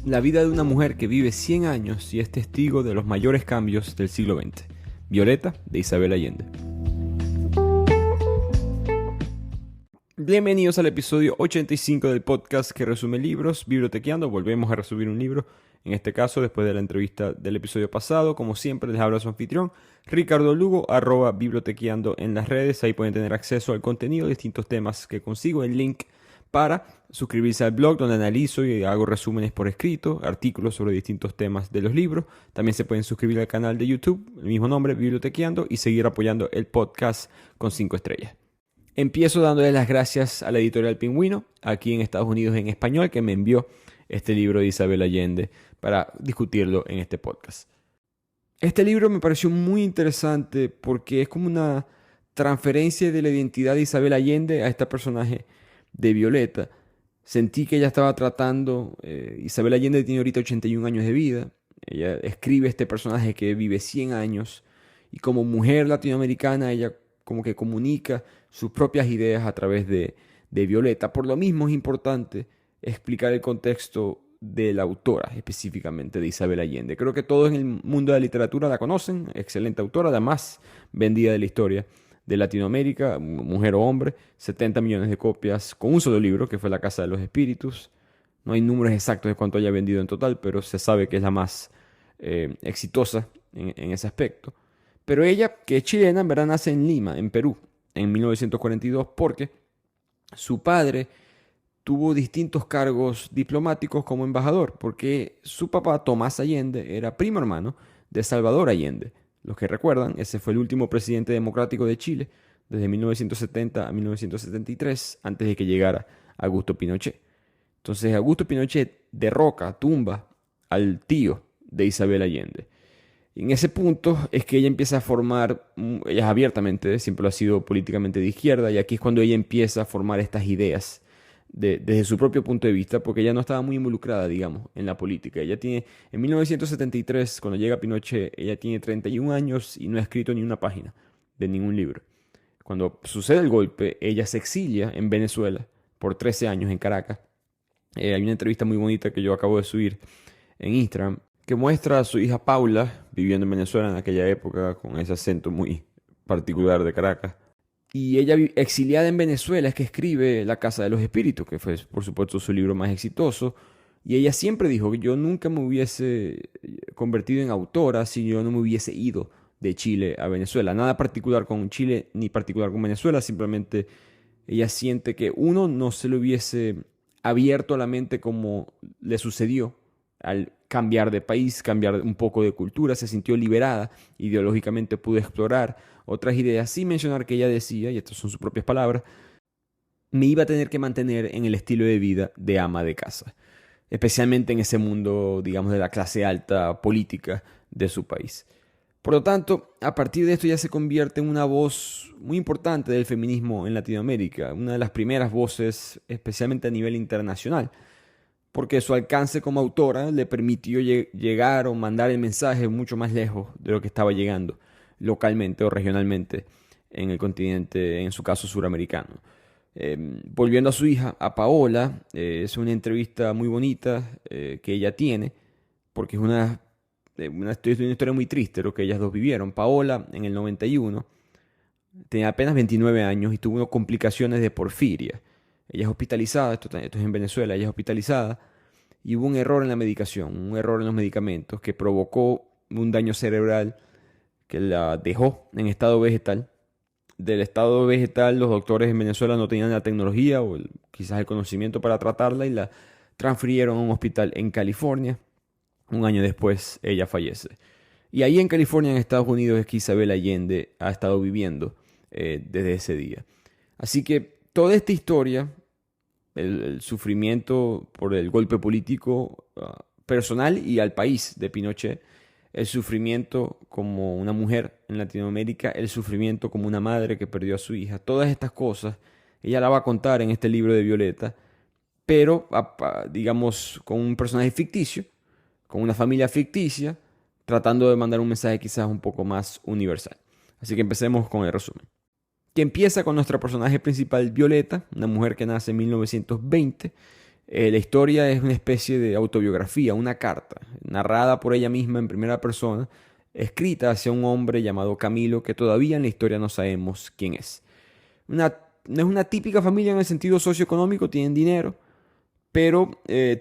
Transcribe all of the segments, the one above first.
la vida de una mujer que vive 100 años y es testigo de los mayores cambios del siglo XX. Violeta, de Isabel Allende. Bienvenidos al episodio 85 del podcast que resume libros, Bibliotequeando. Volvemos a resumir un libro, en este caso después de la entrevista del episodio pasado. Como siempre les habla su anfitrión, Ricardo Lugo, @bibliotequeando en las redes. Ahí pueden tener acceso al contenido de distintos temas que consigo, el link para suscribirse al blog donde analizo y hago resúmenes por escrito, artículos sobre distintos temas de los libros. También se pueden suscribir al canal de YouTube, el mismo nombre, Bibliotequeando, y seguir apoyando el podcast con 5 estrellas. Empiezo dándole las gracias a la editorial Pingüino, aquí en Estados Unidos en español, que me envió este libro de Isabel Allende para discutirlo en este podcast. Este libro me pareció muy interesante porque es como una transferencia de la identidad de Isabel Allende a este personaje de Violeta. Sentí que ella estaba tratando, Isabel Allende tiene ahorita 81 años de vida, ella escribe este personaje que vive 100 años y como mujer latinoamericana ella como que comunica sus propias ideas a través de Violeta. Por lo mismo es importante explicar el contexto de la autora, específicamente de Isabel Allende. Creo que todos en el mundo de la literatura la conocen, excelente autora, la más vendida de la historia de Latinoamérica, mujer o hombre, 70 millones de copias con un solo libro, que fue La Casa de los Espíritus. No hay números exactos de cuánto haya vendido en total, pero se sabe que es la más exitosa en ese aspecto. Pero ella, que es chilena, en verdad nace en Lima, en Perú, en 1942, porque su padre tuvo distintos cargos diplomáticos como embajador, porque su papá, Tomás Allende, era primo hermano de Salvador Allende. Los que recuerdan, ese fue el último presidente democrático de Chile, desde 1970 a 1973, antes de que llegara Augusto Pinochet. Entonces, Augusto Pinochet derroca, tumba al tío de Isabel Allende. Y en ese punto es que ella empieza a formar, ella abiertamente, siempre lo ha sido políticamente de izquierda, y aquí es cuando ella empieza a formar estas ideas desde su propio punto de vista, porque ella no estaba muy involucrada, digamos, en la política. Ella tiene, en 1973, cuando llega Pinochet, ella tiene 31 años y no ha escrito ni una página de ningún libro. Cuando sucede el golpe, ella se exilia en Venezuela por 13 años en Caracas. Hay una entrevista muy bonita que yo acabo de subir en Instagram, que muestra a su hija Paula viviendo en Venezuela en aquella época, con ese acento muy particular de Caracas. Y ella, exiliada en Venezuela, es que escribe La Casa de los Espíritus, que fue, por supuesto, su libro más exitoso. Y ella siempre dijo que yo nunca me hubiese convertido en autora si yo no me hubiese ido de Chile a Venezuela. Nada particular con Chile ni particular con Venezuela, simplemente ella siente que uno no se le hubiese abierto la mente como le sucedió al cambiar de país, cambiar un poco de cultura, se sintió liberada, ideológicamente pudo explorar otras ideas, sin mencionar que ella decía, y estas son sus propias palabras, me iba a tener que mantener en el estilo de vida de ama de casa, especialmente en ese mundo, digamos, de la clase alta política de su país. Por lo tanto, a partir de esto ya se convierte en una voz muy importante del feminismo en Latinoamérica, una de las primeras voces, especialmente a nivel internacional, porque su alcance como autora le permitió llegar o mandar el mensaje mucho más lejos de lo que estaba llegando localmente o regionalmente en el continente, en su caso suramericano. Volviendo a su hija, a Paola, es una entrevista muy bonita que ella tiene, porque es una historia muy triste lo que ellas dos vivieron. Paola, en el 91, tenía apenas 29 años y tuvo complicaciones de porfiria. Ella es hospitalizada, esto es en Venezuela, ella es hospitalizada y hubo un error en la medicación, un error en los medicamentos que provocó un daño cerebral que la dejó en estado vegetal. Del estado vegetal los doctores en Venezuela no tenían la tecnología o quizás el conocimiento para tratarla y la transfirieron a un hospital en California. Un año después ella fallece. Y ahí en California, en Estados Unidos, es que Isabel Allende ha estado viviendo desde ese día. Así que toda esta historia, el sufrimiento por el golpe político personal y al país de Pinochet, el sufrimiento como una mujer en Latinoamérica, el sufrimiento como una madre que perdió a su hija, todas estas cosas, ella la va a contar en este libro de Violeta, pero digamos con un personaje ficticio, con una familia ficticia, tratando de mandar un mensaje quizás un poco más universal. Así que empecemos con el resumen. Que empieza con nuestra personaje principal, Violeta, una mujer que nace en 1920 La historia es una especie de autobiografía, una carta, narrada por ella misma en primera persona, escrita hacia un hombre llamado Camilo que todavía en la historia no sabemos quién es. No es una típica familia en el sentido socioeconómico, tienen dinero, pero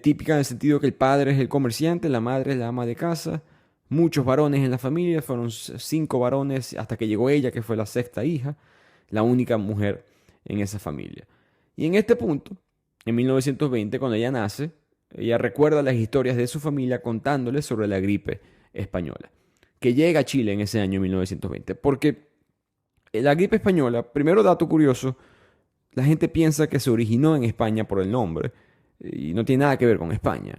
típica en el sentido que el padre es el comerciante, la madre es la ama de casa, muchos varones en la familia, fueron 5 varones hasta que llegó ella, que fue la sexta hija, la única mujer en esa familia. Y en este punto, en 1920, cuando ella nace, ella recuerda las historias de su familia contándoles sobre la gripe española, que llega a Chile en ese año 1920. Porque la gripe española, primero dato curioso, la gente piensa que se originó en España por el nombre, y no tiene nada que ver con España.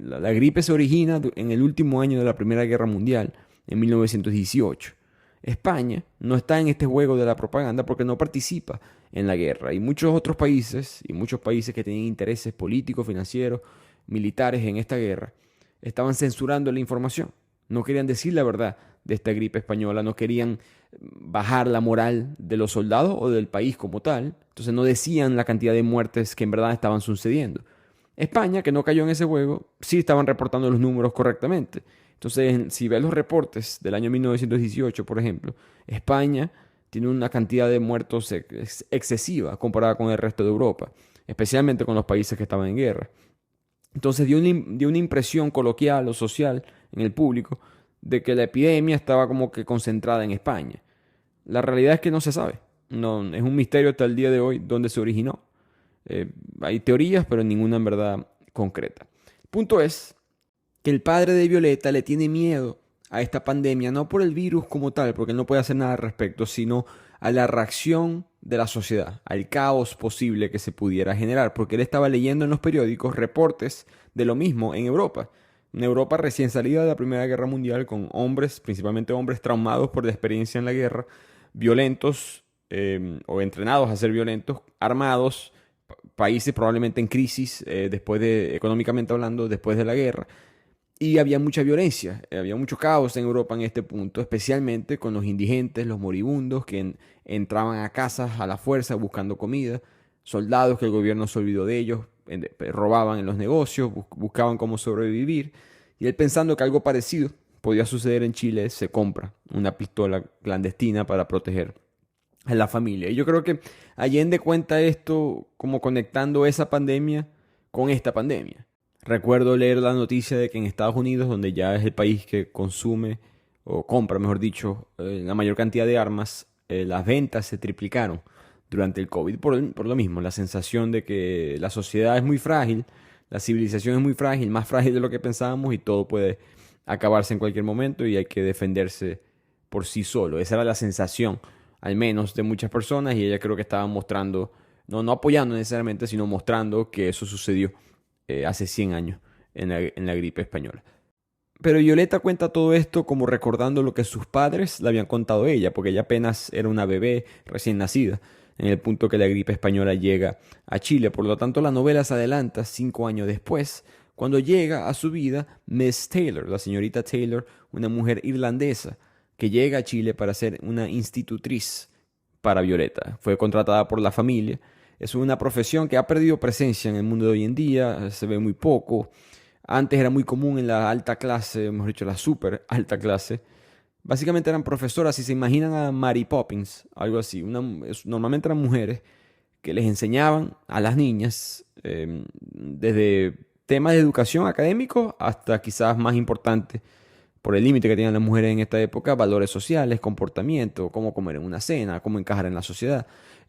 La gripe se origina en el último año de la Primera Guerra Mundial, en 1918. España no está en este juego de la propaganda porque no participa en la guerra. Y muchos países que tenían intereses políticos, financieros, militares en esta guerra, estaban censurando la información. No querían decir la verdad de esta gripe española, no querían bajar la moral de los soldados o del país como tal. Entonces no decían la cantidad de muertes que en verdad estaban sucediendo. España, que no cayó en ese juego, sí estaban reportando los números correctamente. Entonces, si ves los reportes del año 1918, por ejemplo, España tiene una cantidad de muertos excesiva comparada con el resto de Europa, especialmente con los países que estaban en guerra. Entonces dio una impresión coloquial o social en el público de que la epidemia estaba como que concentrada en España. La realidad es que no se sabe. No, es un misterio hasta el día de hoy dónde se originó. Hay teorías, pero ninguna en verdad concreta. El punto es que el padre de Violeta le tiene miedo a esta pandemia, no por el virus como tal, porque él no puede hacer nada al respecto, sino a la reacción de la sociedad, al caos posible que se pudiera generar, porque él estaba leyendo en los periódicos reportes de lo mismo en Europa. En Europa recién salida de la Primera Guerra Mundial, con hombres, principalmente hombres traumados por la experiencia en la guerra, violentos o entrenados a ser violentos, armados, países probablemente en crisis, económicamente hablando, después de la guerra. Y había mucha violencia, había mucho caos en Europa en este punto, especialmente con los indigentes, los moribundos que entraban a casas a la fuerza buscando comida, soldados que el gobierno se olvidó de ellos, robaban en los negocios, buscaban cómo sobrevivir. Y él, pensando que algo parecido podía suceder en Chile, se compra una pistola clandestina para proteger a la familia. Y yo creo que Allende cuenta esto como conectando esa pandemia con esta pandemia. Recuerdo leer la noticia de que en Estados Unidos, donde ya es el país que consume, o compra, mejor dicho, la mayor cantidad de armas, las ventas se triplicaron durante el COVID por lo mismo, la sensación de que la sociedad es muy frágil, la civilización es muy frágil, más frágil de lo que pensábamos y todo puede acabarse en cualquier momento y hay que defenderse por sí solo. Esa era la sensación, al menos, de muchas personas y ella creo que estaba mostrando, no apoyando necesariamente, sino mostrando que eso sucedió hace 100 años en la gripe española. Pero Violeta cuenta todo esto como recordando lo que sus padres le habían contado a ella, porque ella apenas era una bebé recién nacida, en el punto que la gripe española llega a Chile. Por lo tanto, la novela se adelanta 5 años después, cuando llega a su vida Miss Taylor, la señorita Taylor, una mujer irlandesa, que llega a Chile para ser una institutriz para Violeta. Fue contratada por la familia. Es una profesión que ha perdido presencia en el mundo de hoy en día, se ve muy poco. Antes era muy común en la alta clase, mejor dicho, la super alta clase. Básicamente eran profesoras, si se imaginan a Mary Poppins, algo así. Normalmente eran mujeres que les enseñaban a las niñas desde temas de educación académicos hasta quizás más importante, por el límite que tenían las mujeres en esta época, valores sociales, comportamiento, cómo comer en una cena, cómo encajar en la sociedad.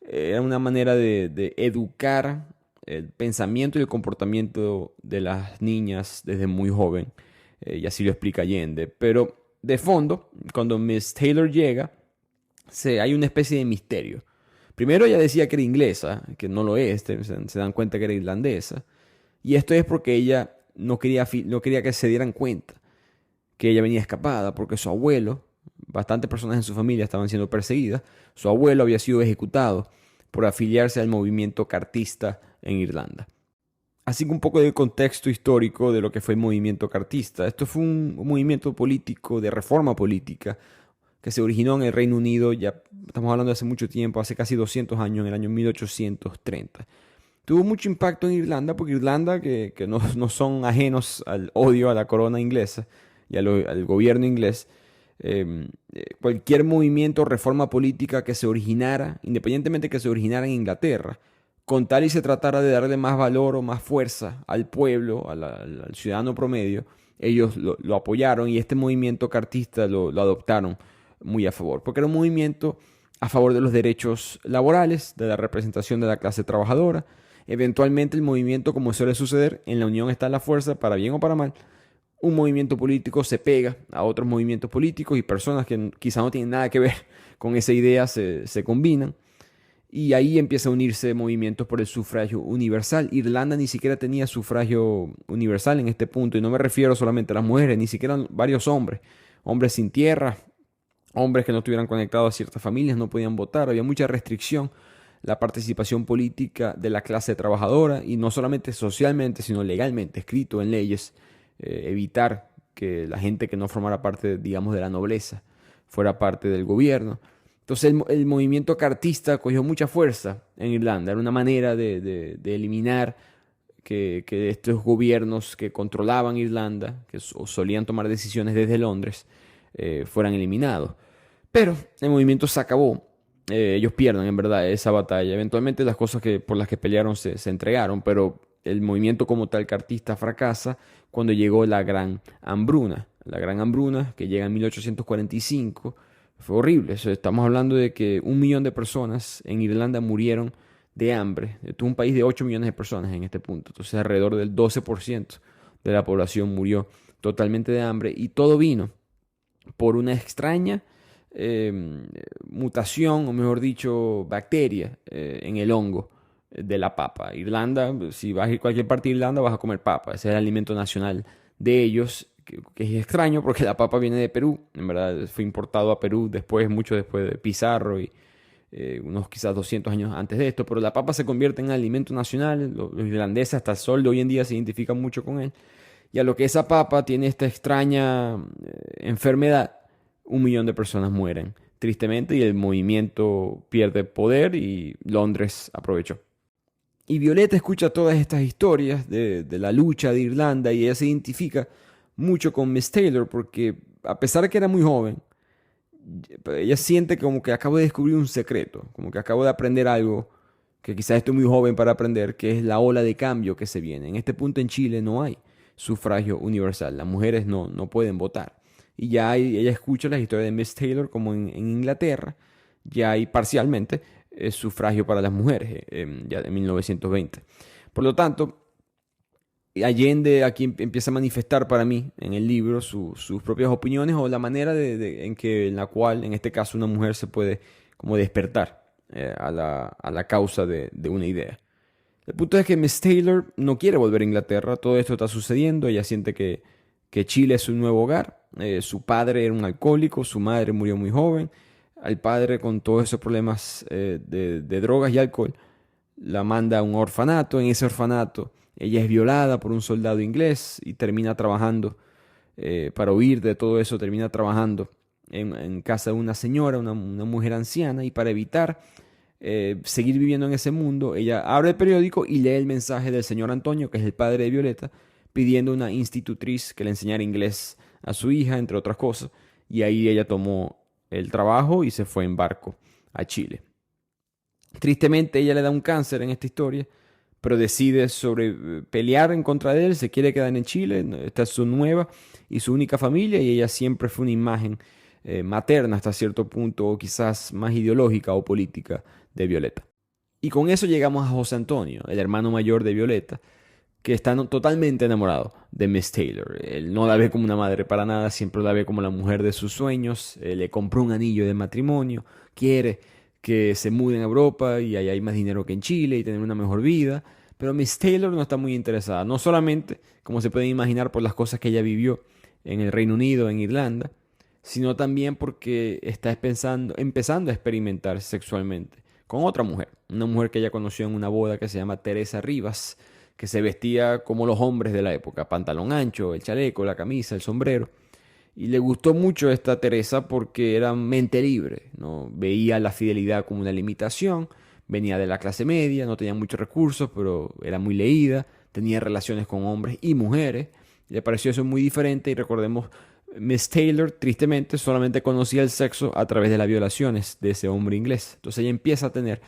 Era una manera de educar el pensamiento y el comportamiento de las niñas desde muy joven, y así lo explica Allende. Pero de fondo, cuando Miss Taylor llega, hay una especie de misterio. Primero ella decía que era inglesa, que no lo es, se dan cuenta que era irlandesa. Y esto es porque ella no quería que se dieran cuenta que ella venía escapada, porque su abuelo, bastantes personas en su familia estaban siendo perseguidas, su abuelo había sido ejecutado por afiliarse al movimiento cartista en Irlanda. Así que un poco de contexto histórico de lo que fue el movimiento cartista. Esto fue un movimiento político, de reforma política, que se originó en el Reino Unido, ya estamos hablando de hace mucho tiempo, hace casi 200 años, en el año 1830, tuvo mucho impacto en Irlanda, porque Irlanda, que no son ajenos al odio a la corona inglesa y al gobierno inglés, cualquier movimiento o reforma política que se originara, independientemente que se originara en Inglaterra, con tal y se tratara de darle más valor o más fuerza al pueblo, al ciudadano promedio, ellos lo apoyaron y este movimiento cartista lo adoptaron muy a favor, porque era un movimiento a favor de los derechos laborales, de la representación de la clase trabajadora. Eventualmente el movimiento, como suele suceder, en la unión está la fuerza, para bien o para mal. Un movimiento político se pega a otros movimientos políticos y personas que quizá no tienen nada que ver con esa idea se combinan. Y ahí empieza a unirse movimientos por el sufragio universal. Irlanda ni siquiera tenía sufragio universal en este punto, y no me refiero solamente a las mujeres, ni siquiera varios hombres. Hombres sin tierra, hombres que no estuvieran conectados a ciertas familias, no podían votar, había mucha restricción. La participación política de la clase trabajadora, y no solamente socialmente, sino legalmente, escrito en leyes, evitar que la gente que no formara parte, digamos, de la nobleza, fuera parte del gobierno. Entonces el movimiento cartista cogió mucha fuerza en Irlanda. Era una manera de eliminar que estos gobiernos que controlaban Irlanda, que solían tomar decisiones desde Londres, fueran eliminados. Pero el movimiento se acabó. Ellos pierden, en verdad, esa batalla. Eventualmente las cosas por las que pelearon se entregaron, pero el movimiento como tal cartista fracasa cuando llegó la Gran Hambruna. La Gran Hambruna, que llega en 1845, fue horrible. Estamos hablando de que 1 millón de personas en Irlanda murieron de hambre. Esto es un país de 8 millones de personas en este punto. Entonces alrededor del 12% de la población murió totalmente de hambre. Y todo vino por una extraña mutación, o mejor dicho, bacteria en el hongo de la papa. Irlanda, si vas a ir a cualquier parte de Irlanda, vas a comer papa. Ese es el alimento nacional de ellos, que es extraño porque la papa viene de Perú. En verdad fue importado a Perú mucho después de Pizarro y unos quizás 200 años antes de esto. Pero la papa se convierte en alimento nacional. Los irlandeses hasta el sol de hoy en día se identifican mucho con él. Y a lo que esa papa tiene esta extraña enfermedad, 1 millón de personas mueren tristemente y el movimiento pierde poder y Londres aprovechó. Y Violeta escucha todas estas historias de la lucha de Irlanda y ella se identifica mucho con Miss Taylor porque, a pesar de que era muy joven, ella siente como que acabo de descubrir un secreto, como que acabo de aprender algo que quizás estoy muy joven para aprender, que es la ola de cambio que se viene. En este punto en Chile no hay sufragio universal, las mujeres no pueden votar. Y ella escucha las historias de Miss Taylor como en Inglaterra, ya hay parcialmente sufragio para las mujeres, ya de 1920. Por lo tanto, Allende aquí empieza a manifestar para mí en el libro sus propias opiniones o la manera en la cual, en este caso, una mujer se puede como despertar a la causa de una idea. El punto es que Miss Taylor no quiere volver a Inglaterra, todo esto está sucediendo, ella siente que Chile es su nuevo hogar. Su padre era un alcohólico, su madre murió muy joven. Al padre, con todos esos problemas de drogas y alcohol, la manda a un orfanato. En ese orfanato ella es violada por un soldado inglés y termina trabajando, para huir de todo eso, termina trabajando en casa de una señora, una mujer anciana, y para evitar seguir viviendo en ese mundo, ella abre el periódico y lee el mensaje del señor Antonio, que es el padre de Violeta, pidiendo una institutriz que le enseñara inglés a su hija, entre otras cosas. Y ahí ella tomó el trabajo y se fue en barco a Chile. Tristemente, ella le da un cáncer en esta historia, pero decide pelear en contra de él, se quiere quedar en Chile, esta es su nueva y su única familia, y ella siempre fue una imagen materna hasta cierto punto, o quizás más ideológica o política de Violeta. Y con eso llegamos a José Antonio, el hermano mayor de Violeta, que está totalmente enamorado de Miss Taylor. Él no la ve como una madre para nada, siempre la ve como la mujer de sus sueños. Le compró un anillo de matrimonio, quiere que se muden a Europa y allá hay más dinero que en Chile y tener una mejor vida. Pero Miss Taylor no está muy interesada, no solamente, como se pueden imaginar, por las cosas que ella vivió en el Reino Unido, en Irlanda, sino también porque está empezando a experimentar sexualmente con otra mujer. Una mujer que ella conoció en una boda que se llama Teresa Rivas, que se vestía como los hombres de la época, pantalón ancho, el chaleco, la camisa, el sombrero. Y le gustó mucho esta Teresa porque era mente libre, no veía la fidelidad como una limitación, venía de la clase media, no tenía muchos recursos, pero era muy leída, tenía relaciones con hombres y mujeres. Le pareció eso muy diferente y recordemos, Miss Taylor, tristemente, solamente conocía el sexo a través de las violaciones de ese hombre inglés. Entonces ella empieza a tener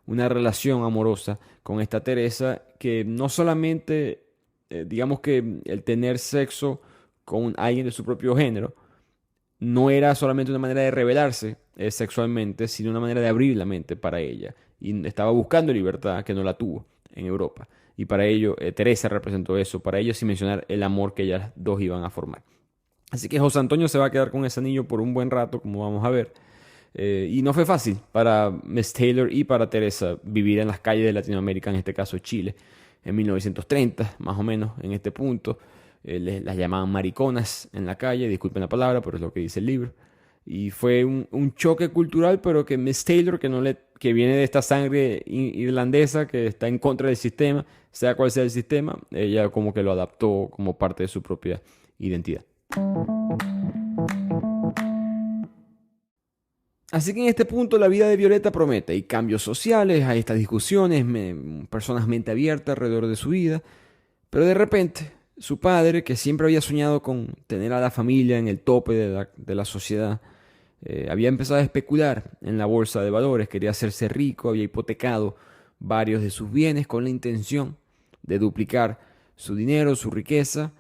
una relación amorosa con esta Teresa que no solamente, digamos que el tener sexo con alguien de su propio género, no era solamente una manera de rebelarse sexualmente, sino una manera de abrir la mente para ella. Y estaba buscando libertad que no la tuvo en Europa. Y para ello, Teresa representó eso, para ello sin mencionar el amor que ellas dos iban a formar. Así que José Antonio se va a quedar con ese anillo por un buen rato, como vamos a ver. Y no fue fácil para Miss Taylor y para Teresa vivir en las calles de Latinoamérica, en este caso Chile, en 1930, más o menos, en este punto. Las llamaban mariconas en la calle, disculpen la palabra, pero es lo que dice el libro. Y fue un choque cultural, pero que Miss Taylor, que viene de esta sangre irlandesa, que está en contra del sistema, sea cual sea el sistema, ella como que lo adaptó como parte de su propia identidad. Así que en este punto la vida de Violeta promete. Hay cambios sociales, hay estas discusiones, personas mente abierta alrededor de su vida. Pero de repente, su padre, que siempre había soñado con tener a la familia en el tope de la sociedad, había empezado a especular en la bolsa de valores, quería hacerse rico, había hipotecado varios de sus bienes con la intención de duplicar su dinero, su riqueza,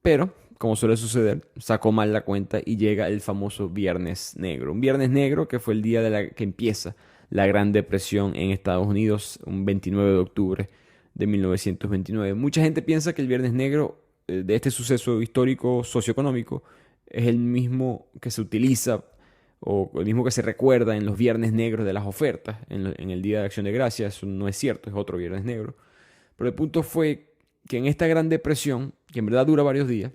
pero, como suele suceder, sacó mal la cuenta y llega el famoso Viernes Negro. Un Viernes Negro que fue el día que empieza la Gran Depresión en Estados Unidos, un 29 de octubre de 1929. Mucha gente piensa que el Viernes Negro de este suceso histórico socioeconómico es el mismo que se utiliza o el mismo que se recuerda en los Viernes Negros de las ofertas, en el Día de Acción de Gracias. Eso no es cierto, es otro Viernes Negro. Pero el punto fue que en esta Gran Depresión, que en verdad dura varios días,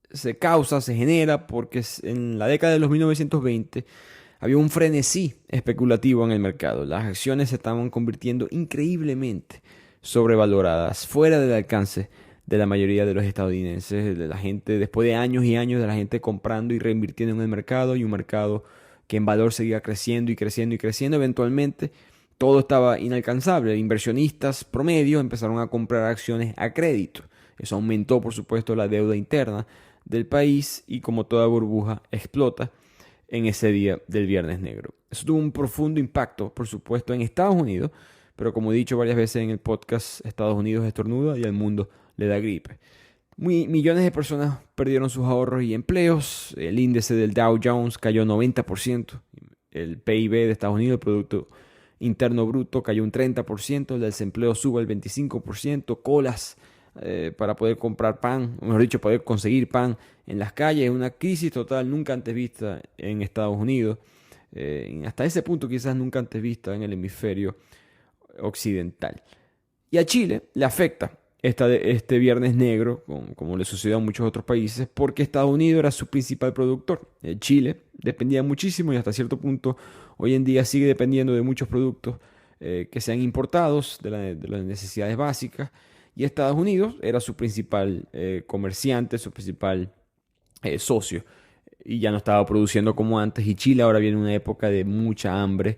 se genera porque en la década de los 1920 había un frenesí especulativo en el mercado. Las acciones se estaban convirtiendo increíblemente sobrevaloradas, fuera del alcance de la mayoría de los estadounidenses, de la gente, después de años y años de la gente comprando y reinvirtiendo en el mercado, y un mercado que en valor seguía creciendo y creciendo y creciendo. Eventualmente todo estaba inalcanzable. Inversionistas promedio empezaron a comprar acciones a crédito. Eso aumentó, por supuesto, la deuda interna del país y, como toda burbuja, explota en ese día del Viernes Negro. Eso tuvo un profundo impacto, por supuesto, en Estados Unidos, pero como he dicho varias veces en el podcast, Estados Unidos estornuda y al mundo le da gripe. Millones de personas perdieron sus ahorros y empleos. El índice del Dow Jones cayó 90%. El PIB de Estados Unidos, el Producto Interno Bruto, cayó un 30%. El desempleo sube al 25%. Colas para poder comprar pan, o mejor dicho, poder conseguir pan en las calles. Una crisis total nunca antes vista en Estados Unidos. Hasta ese punto quizás nunca antes vista en el hemisferio occidental. Y a Chile le afecta este Viernes Negro, como le sucedió a muchos otros países, porque Estados Unidos era su principal productor. Chile dependía muchísimo y hasta cierto punto hoy en día sigue dependiendo de muchos productos que sean importados, de las necesidades básicas. Y Estados Unidos era su principal comerciante, su principal socio. Y ya no estaba produciendo como antes. Y Chile ahora viene una época de mucha hambre,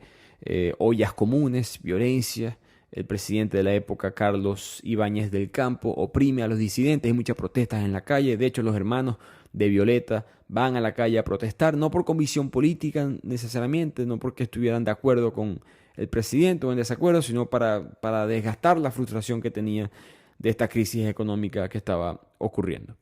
ollas comunes, violencia. El presidente de la época, Carlos Ibáñez del Campo, oprime a los disidentes. Hay muchas protestas en la calle. De hecho, los hermanos de Violeta van a la calle a protestar, no por convicción política necesariamente, no porque estuvieran de acuerdo con el presidente o en desacuerdo, sino para desgastar la frustración que tenía de esta crisis económica que estaba ocurriendo.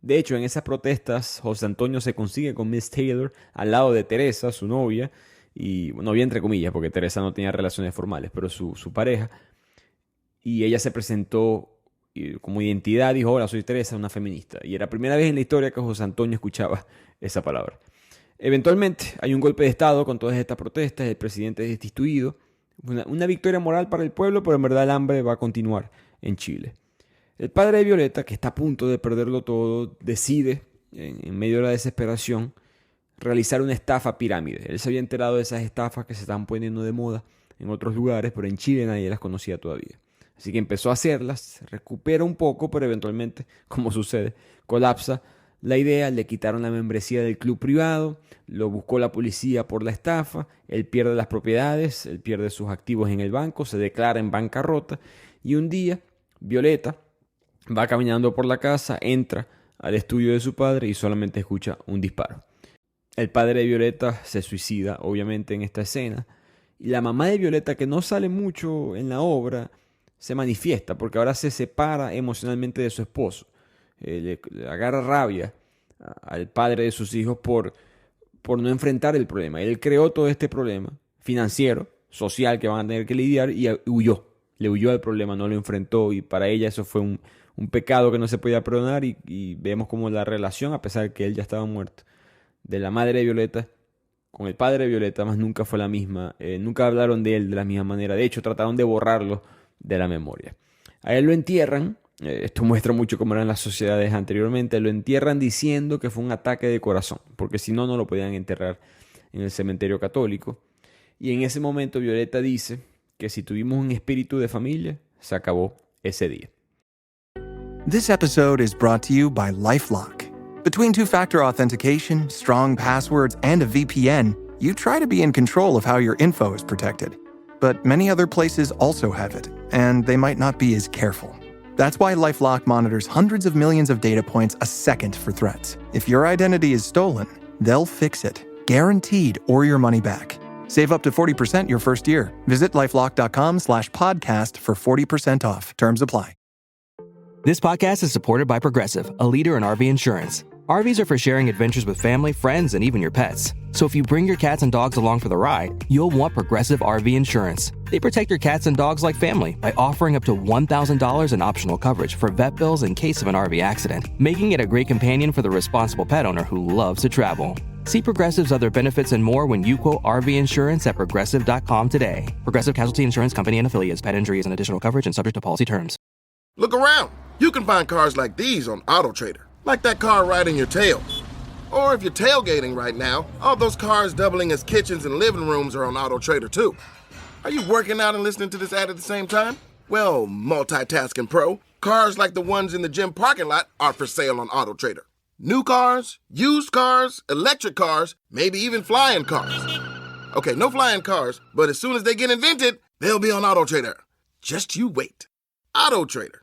De hecho, en esas protestas, José Antonio se consigue con Miss Taylor al lado de Teresa, su novia, y novia entre comillas, porque Teresa no tenía relaciones formales, pero su pareja, y ella se presentó como identidad, dijo: hola, soy Teresa, una feminista, y era la primera vez en la historia que José Antonio escuchaba esa palabra. Eventualmente hay un golpe de estado con todas estas protestas, el presidente es destituido, una victoria moral para el pueblo, pero en verdad el hambre va a continuar en Chile. El padre de Violeta, que está a punto de perderlo todo, decide, en medio de la desesperación, realizar una estafa pirámide. Él se había enterado de esas estafas que se estaban poniendo de moda en otros lugares, pero en Chile nadie las conocía todavía. Así que empezó a hacerlas, recupera un poco, pero eventualmente, como sucede, colapsa la idea, le quitaron la membresía del club privado, lo buscó la policía por la estafa, él pierde las propiedades, él pierde sus activos en el banco, se declara en bancarrota y un día Violeta va caminando por la casa, entra al estudio de su padre y solamente escucha un disparo. El padre de Violeta se suicida, obviamente, en esta escena. Y la mamá de Violeta, que no sale mucho en la obra, se manifiesta porque ahora se separa emocionalmente de su esposo. Le agarra rabia al padre de sus hijos por no enfrentar el problema. Él creó todo este problema financiero, social, que van a tener que lidiar y huyó. Le huyó al problema, no lo enfrentó y para ella eso fue un pecado que no se podía perdonar y vemos como la relación, a pesar de que él ya estaba muerto, de la madre de Violeta con el padre de Violeta, más nunca fue la misma. Nunca hablaron de él de la misma manera. De hecho, trataron de borrarlo de la memoria. A él lo entierran. Esto muestra mucho cómo eran las sociedades anteriormente. Lo entierran diciendo que fue un ataque de corazón, porque si no, no lo podían enterrar en el cementerio católico. Y en ese momento Violeta dice que si tuvimos un espíritu de familia, se acabó ese día. This episode is brought to you by LifeLock. Between two-factor authentication, strong passwords, and a VPN, you try to be in control of how your info is protected. But many other places also have it, and they might not be as careful. That's why LifeLock monitors hundreds of millions of data points a second for threats. If your identity is stolen, they'll fix it, guaranteed, or your money back. Save up to 40% your first year. Visit LifeLock.com/podcast for 40% off. Terms apply. This podcast is supported by Progressive, a leader in RV insurance. RVs are for sharing adventures with family, friends, and even your pets. So if you bring your cats and dogs along for the ride, you'll want Progressive RV insurance. They protect your cats and dogs like family by offering up to $1,000 in optional coverage for vet bills in case of an RV accident, making it a great companion for the responsible pet owner who loves to travel. See Progressive's other benefits and more when you quote RV insurance at Progressive.com today. Progressive Casualty Insurance Company and Affiliates. Pet injury is an additional coverage and subject to policy terms. Look around. You can find cars like these on AutoTrader. Like that car riding your tail. Or if you're tailgating right now, all those cars doubling as kitchens and living rooms are on AutoTrader too. Are you working out and listening to this ad at the same time? Well, multitasking pro, cars like the ones in the gym parking lot are for sale on AutoTrader. New cars, used cars, electric cars, maybe even flying cars. Okay, no flying cars, but as soon as they get invented, they'll be on AutoTrader. Just you wait. AutoTrader.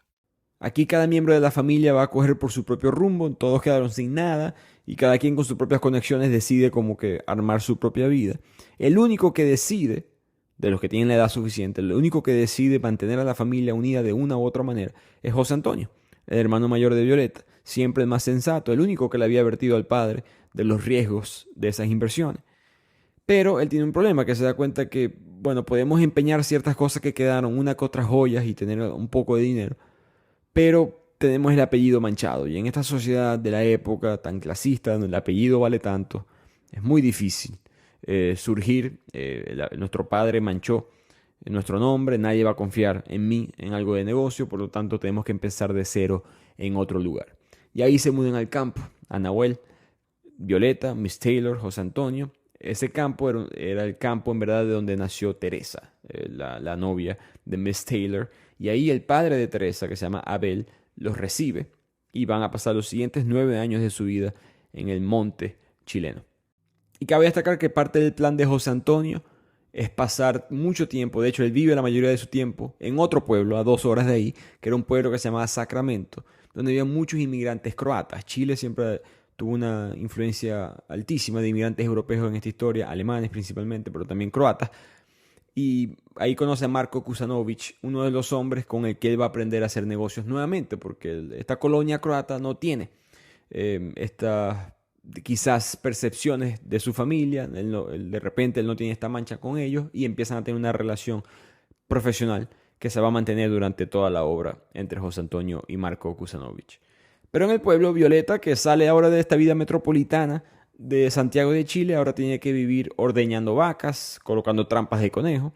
Aquí cada miembro de la familia va a coger por su propio rumbo, todos quedaron sin nada y cada quien con sus propias conexiones decide como que armar su propia vida. El único que decide, de los que tienen la edad suficiente, el único que decide mantener a la familia unida de una u otra manera es José Antonio, el hermano mayor de Violeta, siempre el más sensato, el único que le había advertido al padre de los riesgos de esas inversiones. Pero él tiene un problema, que se da cuenta que, bueno, podemos empeñar ciertas cosas que quedaron, una que otras joyas y tener un poco de dinero, pero tenemos el apellido manchado. Y en esta sociedad de la época tan clasista, donde el apellido vale tanto, es muy difícil surgir. Nuestro padre manchó nuestro nombre, nadie va a confiar en mí, en algo de negocio, por lo tanto tenemos que empezar de cero en otro lugar. Y ahí se mudan al campo, a Nahuel, Violeta, Miss Taylor, José Antonio. Ese campo era el campo en verdad de donde nació Teresa, la novia de Miss Taylor. Y ahí el padre de Teresa, que se llama Abel, los recibe y van a pasar los siguientes 9 años de su vida en el monte chileno. Y cabe destacar que parte del plan de José Antonio es pasar mucho tiempo, de hecho él vive la mayoría de su tiempo en otro pueblo a 2 horas de ahí, que era un pueblo que se llamaba Sacramento, donde había muchos inmigrantes croatas. Chile siempre tuvo una influencia altísima de inmigrantes europeos en esta historia, alemanes principalmente, pero también croatas. Y ahí conoce a Marko Kusanovic, uno de los hombres con el que él va a aprender a hacer negocios nuevamente, porque esta colonia croata no tiene estas quizás percepciones de su familia. De repente él no tiene esta mancha con ellos y empiezan a tener una relación profesional que se va a mantener durante toda la obra entre José Antonio y Marko Kusanovic. Pero en el pueblo, Violeta, que sale ahora de esta vida metropolitana de Santiago de Chile, ahora tiene que vivir ordeñando vacas, colocando trampas de conejo.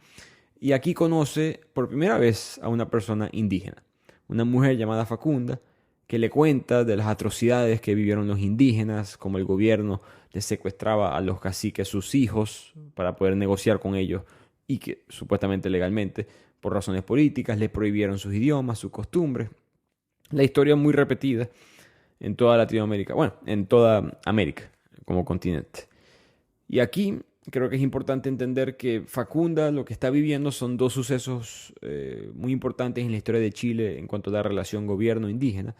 Y aquí conoce por primera vez a una persona indígena, una mujer llamada Facunda, que le cuenta de las atrocidades que vivieron los indígenas, como el gobierno les secuestraba a los caciques sus hijos para poder negociar con ellos y que supuestamente legalmente, por razones políticas, les prohibieron sus idiomas, sus costumbres. La historia es muy repetida en toda Latinoamérica, bueno, en toda América como continente. Y aquí creo que es importante entender que Facunda lo que está viviendo son dos sucesos muy importantes en la historia de Chile en cuanto a la relación gobierno-indígena,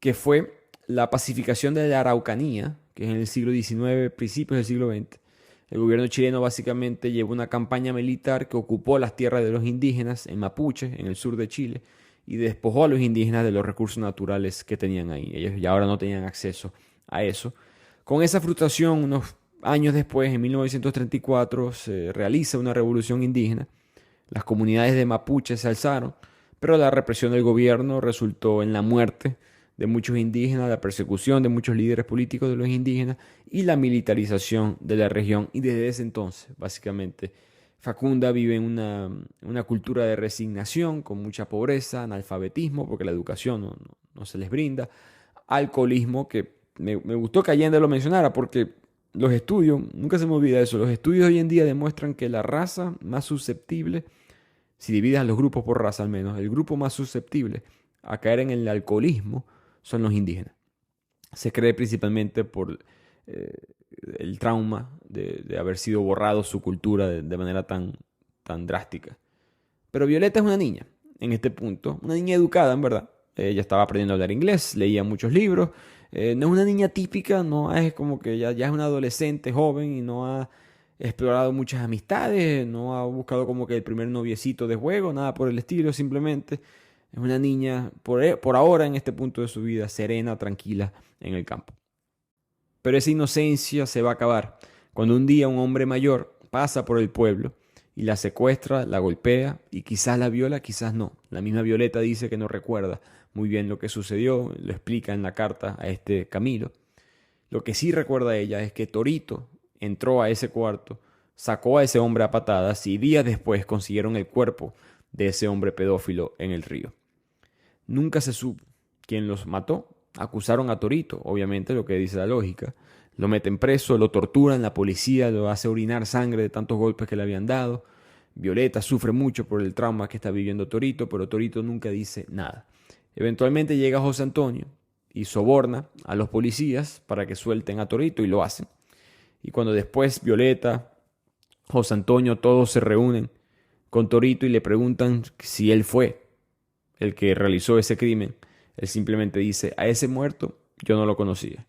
que fue la pacificación de la Araucanía, que es en el siglo XIX, principios del siglo XX. El gobierno chileno básicamente llevó una campaña militar que ocupó las tierras de los indígenas en Mapuche, en el sur de Chile, y despojó a los indígenas de los recursos naturales que tenían ahí. Ellos ya ahora no tenían acceso a eso. Con esa frustración, unos años después, en 1934, se realiza una revolución indígena. Las comunidades de Mapuche se alzaron, pero la represión del gobierno resultó en la muerte de muchos indígenas, la persecución de muchos líderes políticos de los indígenas y la militarización de la región. Y desde ese entonces, básicamente, Facunda vive en una cultura de resignación, con mucha pobreza, analfabetismo, porque la educación no se les brinda, alcoholismo, que me gustó que Allende lo mencionara, porque los estudios, nunca se me olvida eso, los estudios hoy en día demuestran que la raza más susceptible, si divides a los grupos por raza al menos, el grupo más susceptible a caer en el alcoholismo son los indígenas. Se cree principalmente por el trauma de haber sido borrado su cultura de manera tan drástica. Pero Violeta es una niña, en este punto, una niña educada, en verdad. Ella estaba aprendiendo a hablar inglés, leía muchos libros. No es una niña típica, no es como que ya es una adolescente joven y no ha explorado muchas amistades, no ha buscado como que el primer noviecito de juego, nada por el estilo, simplemente es una niña, por ahora en este punto de su vida, serena, tranquila en el campo. Pero esa inocencia se va a acabar cuando un día un hombre mayor pasa por el pueblo y la secuestra, la golpea y quizás la viola, quizás no. La misma Violeta dice que no recuerda muy bien lo que sucedió, lo explica en la carta a este Camilo. Lo que sí recuerda ella es que Torito entró a ese cuarto, sacó a ese hombre a patadas y días después consiguieron el cuerpo de ese hombre pedófilo en el río. Nunca se supo quién los mató. Acusaron a Torito, obviamente, lo que dice la lógica. Lo meten preso, lo torturan, la policía lo hace orinar sangre de tantos golpes que le habían dado. Violeta sufre mucho por el trauma que está viviendo Torito, pero Torito nunca dice nada. Eventualmente llega José Antonio y soborna a los policías para que suelten a Torito y lo hacen. Y cuando después Violeta, José Antonio, todos se reúnen con Torito y le preguntan si él fue el que realizó ese crimen, él simplemente dice: a ese muerto yo no lo conocía.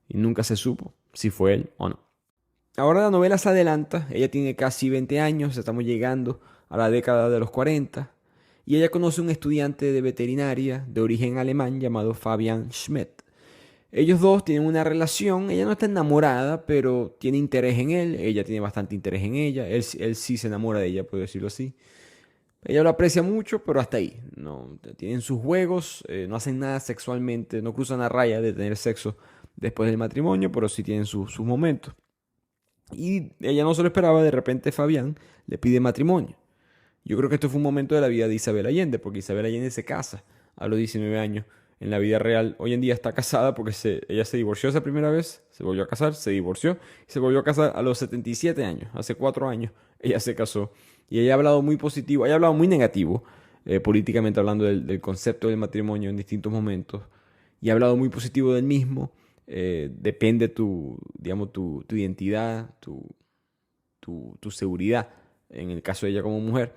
Y nunca se supo si fue él o no. Ahora la novela se adelanta, ella tiene casi 20 años, estamos llegando a la década de los 40, y ella conoce a un estudiante de veterinaria de origen alemán llamado Fabian Schmidt. Ellos dos tienen una relación, ella no está enamorada, pero tiene interés en él, ella tiene bastante interés en ella, él sí se enamora de ella, por decirlo así. Ella lo aprecia mucho, pero hasta ahí. No, tienen sus juegos, no hacen nada sexualmente, no cruzan la raya de tener sexo después del matrimonio, pero sí tienen sus momentos. Y ella no se lo esperaba, de repente Fabián le pide matrimonio. Yo creo que esto fue un momento de la vida de Isabel Allende, porque Isabel Allende se casa a los 19 años. En la vida real, hoy en día está casada porque ella se divorció esa primera vez, se volvió a casar, se divorció y se volvió a casar a los 77 años. Hace 4 años ella se casó y ella ha hablado muy positivo, ella ha hablado muy negativo, políticamente hablando del concepto del matrimonio en distintos momentos, y ha hablado muy positivo del mismo. Depende tu identidad, tu seguridad, en el caso de ella como mujer,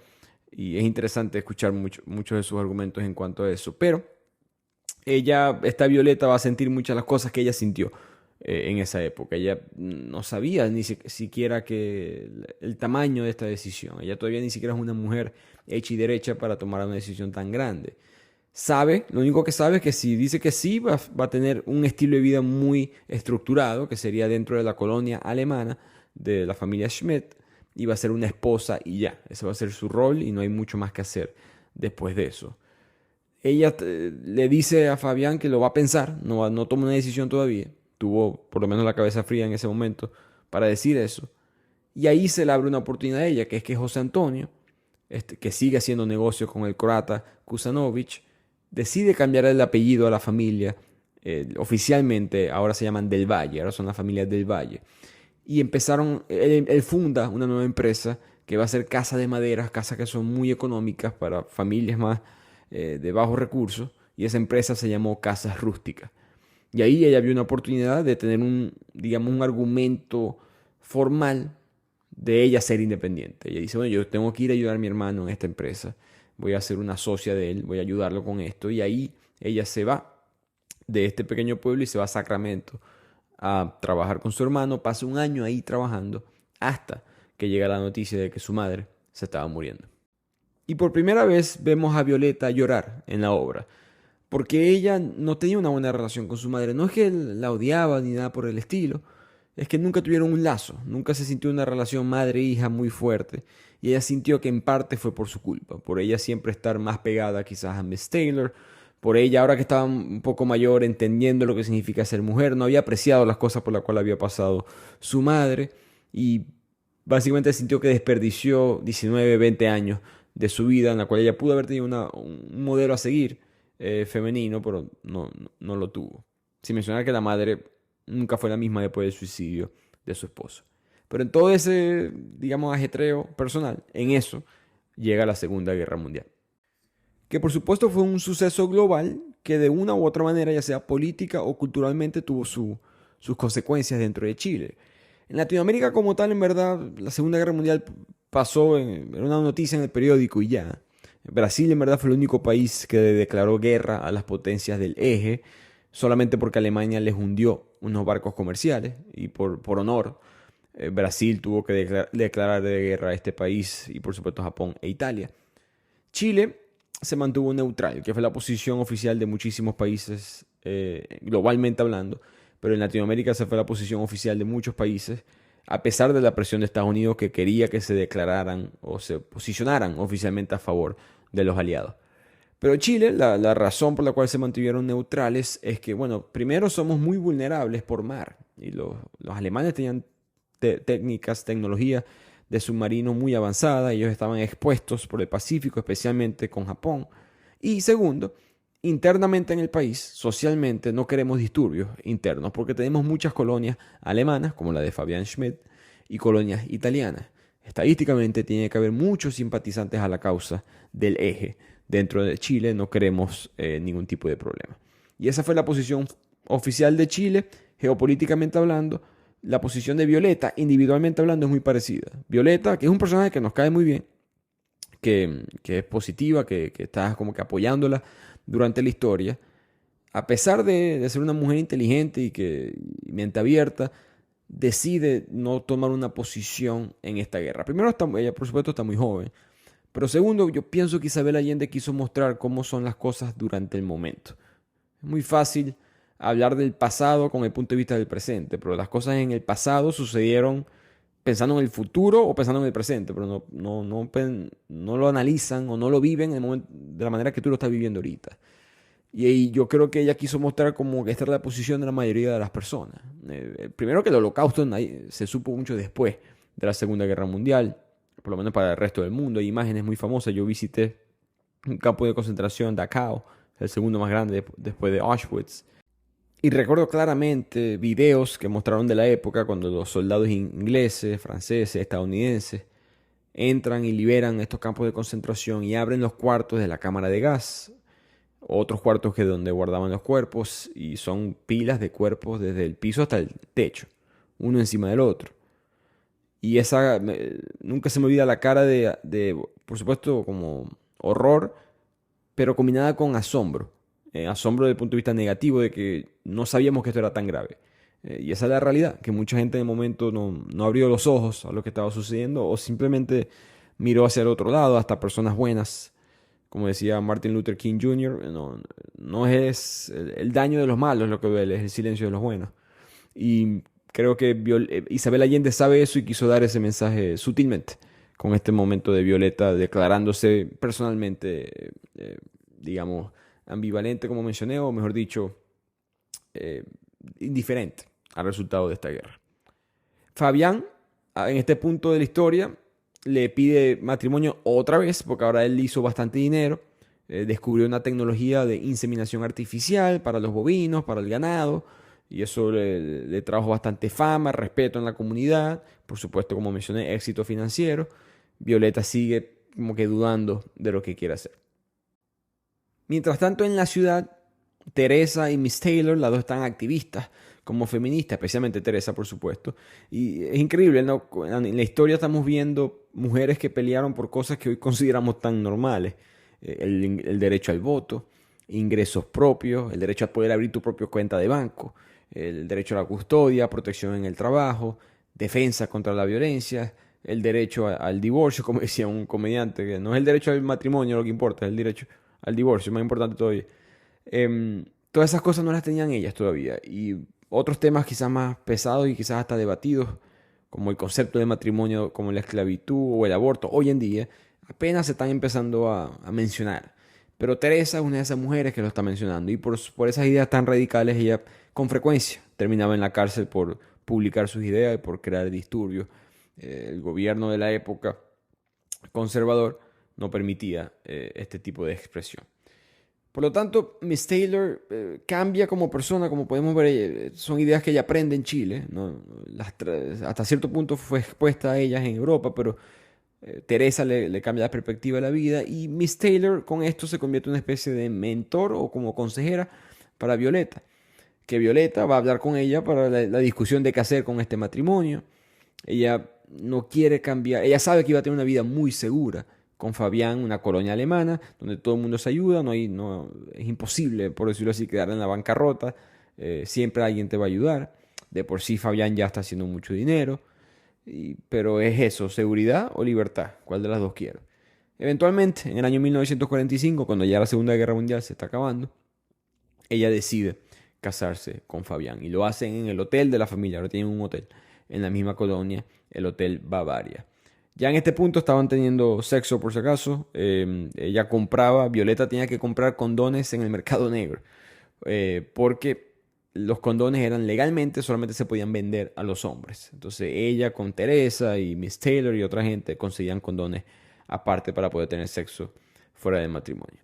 y es interesante escuchar muchos de sus argumentos en cuanto a eso, pero esta Violeta va a sentir muchas de las cosas que ella sintió en esa época. Ella no sabía ni siquiera que el tamaño de esta decisión. Ella todavía ni siquiera es una mujer hecha y derecha para tomar una decisión tan grande. Lo único que sabe es que si dice que sí, va a tener un estilo de vida muy estructurado, que sería dentro de la colonia alemana de la familia Schmidt, y va a ser una esposa y ya. Ese va a ser su rol y no hay mucho más que hacer después de eso. Ella le dice a Fabián que lo va a pensar, no toma una decisión todavía. Tuvo por lo menos la cabeza fría en ese momento para decir eso. Y ahí se le abre una oportunidad a ella, que es que José Antonio, que sigue haciendo negocios con el croata Kusanovich, decide cambiar el apellido a la familia. Oficialmente ahora se llaman Del Valle, ahora son la familia Del Valle. Y él funda una nueva empresa que va a ser casa de maderas, casas que son muy económicas para familias más de bajos recursos, y esa empresa se llamó Casas Rústicas. Y ahí ella vio una oportunidad de tener un argumento formal de ella ser independiente. Ella dice, bueno, yo tengo que ir a ayudar a mi hermano en esta empresa, voy a ser una socia de él, voy a ayudarlo con esto. Y ahí ella se va de este pequeño pueblo y se va a Sacramento a trabajar con su hermano. Pasa un año ahí trabajando hasta que llega la noticia de que su madre se estaba muriendo. Y por primera vez vemos a Violeta llorar en la obra, porque ella no tenía una buena relación con su madre. No es que él la odiaba ni nada por el estilo, es que nunca tuvieron un lazo, nunca se sintió una relación madre-hija muy fuerte, y ella sintió que en parte fue por su culpa, por ella siempre estar más pegada quizás a Miss Taylor, por ella ahora que estaba un poco mayor, entendiendo lo que significa ser mujer, no había apreciado las cosas por las cuales había pasado su madre, y básicamente sintió que desperdició 19, 20 años de su vida, en la cual ella pudo haber tenido un modelo a seguir femenino, pero no lo tuvo. Sin mencionar que la madre nunca fue la misma después del suicidio de su esposo. Pero en todo ese, digamos, ajetreo personal, en eso llega la Segunda Guerra Mundial. Que por supuesto fue un suceso global que de una u otra manera, ya sea política o culturalmente, tuvo sus consecuencias dentro de Chile. En Latinoamérica como tal, en verdad, la Segunda Guerra Mundial pasó, era una noticia en el periódico y ya. Brasil en verdad fue el único país que declaró guerra a las potencias del eje, solamente porque Alemania les hundió unos barcos comerciales y por honor Brasil tuvo que declarar de guerra a este país y por supuesto Japón e Italia. Chile se mantuvo neutral, que fue la posición oficial de muchísimos países globalmente hablando, pero en Latinoamérica esa fue la posición oficial de muchos países, a pesar de la presión de Estados Unidos que quería que se declararan o se posicionaran oficialmente a favor de los aliados. Pero Chile, la razón por la cual se mantuvieron neutrales es que, bueno, primero somos muy vulnerables por mar y los alemanes tenían tecnología de submarino muy avanzada, ellos estaban expuestos por el Pacífico, especialmente con Japón. Y segundo, internamente en el país, socialmente, no queremos disturbios internos porque tenemos muchas colonias alemanas, como la de Fabian Schmidt, y colonias italianas. Estadísticamente tiene que haber muchos simpatizantes a la causa del eje. Dentro de Chile no queremos ningún tipo de problema. Y esa fue la posición oficial de Chile, geopolíticamente hablando. La posición de Violeta, individualmente hablando, es muy parecida. Violeta, que es un personaje que nos cae muy bien, que es positiva, que está como que apoyándola durante la historia, a pesar de ser una mujer inteligente y mente abierta, decide no tomar una posición en esta guerra. Primero, ella por supuesto está muy joven, pero segundo, yo pienso que Isabel Allende quiso mostrar cómo son las cosas durante el momento. Es muy fácil hablar del pasado con el punto de vista del presente, pero las cosas en el pasado sucedieron pensando en el futuro o pensando en el presente, pero no lo analizan o no lo viven en el momento, de la manera que tú lo estás viviendo ahorita. Y yo creo que ella quiso mostrar como que esta era la posición de la mayoría de las personas. Primero que el holocausto se supo mucho después de la Segunda Guerra Mundial, por lo menos para el resto del mundo. Hay imágenes muy famosas. Yo visité un campo de concentración, Dachau, el segundo más grande después de Auschwitz. Y recuerdo claramente videos que mostraron de la época cuando los soldados ingleses, franceses, estadounidenses entran y liberan estos campos de concentración y abren los cuartos de la cámara de gas, otros cuartos que donde guardaban los cuerpos, y son pilas de cuerpos desde el piso hasta el techo, uno encima del otro. Y nunca se me olvida la cara de, por supuesto, como horror, pero combinada con asombro. Asombro desde el punto de vista negativo de que no sabíamos que esto era tan grave. Y esa es la realidad, que mucha gente en el momento no abrió los ojos a lo que estaba sucediendo o simplemente miró hacia el otro lado, hasta personas buenas. Como decía Martin Luther King Jr., no es el daño de los malos lo que duele, es el silencio de los buenos. Y creo que Isabel Allende sabe eso y quiso dar ese mensaje sutilmente con este momento de Violeta declarándose personalmente, digamos, ambivalente, como mencioné, o mejor dicho, indiferente al resultado de esta guerra. Fabián, en este punto de la historia, le pide matrimonio otra vez, porque ahora él hizo bastante dinero, descubrió una tecnología de inseminación artificial para los bovinos, para el ganado, y eso le trajo bastante fama, respeto en la comunidad, por supuesto, como mencioné, éxito financiero. Violeta sigue como que dudando de lo que quiere hacer. Mientras tanto, en la ciudad, Teresa y Miss Taylor, las dos están activistas como feministas, especialmente Teresa, por supuesto. Y es increíble, ¿no? En la historia estamos viendo mujeres que pelearon por cosas que hoy consideramos tan normales. El derecho al voto, ingresos propios, el derecho a poder abrir tu propia cuenta de banco, el derecho a la custodia, protección en el trabajo, defensa contra la violencia, el derecho al divorcio, como decía un comediante, que no es el derecho al matrimonio lo que importa, es el derecho al divorcio, más importante todavía. Todas esas cosas no las tenían ellas todavía. Y otros temas quizás más pesados y quizás hasta debatidos, como el concepto de matrimonio, como la esclavitud o el aborto, hoy en día apenas se están empezando a mencionar. Pero Teresa es una de esas mujeres que lo está mencionando. Y por esas ideas tan radicales, ella con frecuencia terminaba en la cárcel por publicar sus ideas y por crear disturbios. El gobierno de la época conservador no permitía este tipo de expresión. Por lo tanto, Miss Taylor cambia como persona, como podemos ver, son ideas que ella aprende en Chile, ¿no? Hasta cierto punto fue expuesta a ellas en Europa, pero Teresa le cambia la perspectiva de la vida y Miss Taylor con esto se convierte en una especie de mentor o como consejera para Violeta, que Violeta va a hablar con ella para la discusión de qué hacer con este matrimonio. Ella no quiere cambiar, ella sabe que iba a tener una vida muy segura con Fabián, una colonia alemana, donde todo el mundo se ayuda, es imposible, por decirlo así, quedar en la bancarrota, siempre alguien te va a ayudar. De por sí Fabián ya está haciendo mucho dinero, pero es eso, seguridad o libertad, ¿cuál de las dos quiero? Eventualmente, en el año 1945, cuando ya la Segunda Guerra Mundial se está acabando, ella decide casarse con Fabián y lo hacen en el hotel de la familia, ahora tienen un hotel en la misma colonia, el Hotel Bavaria. Ya en este punto estaban teniendo sexo por si acaso. Ella compraba, Violeta tenía que comprar condones en el mercado negro. Porque los condones eran legalmente, solamente se podían vender a los hombres. Entonces ella con Teresa y Miss Taylor y otra gente conseguían condones aparte para poder tener sexo fuera del matrimonio.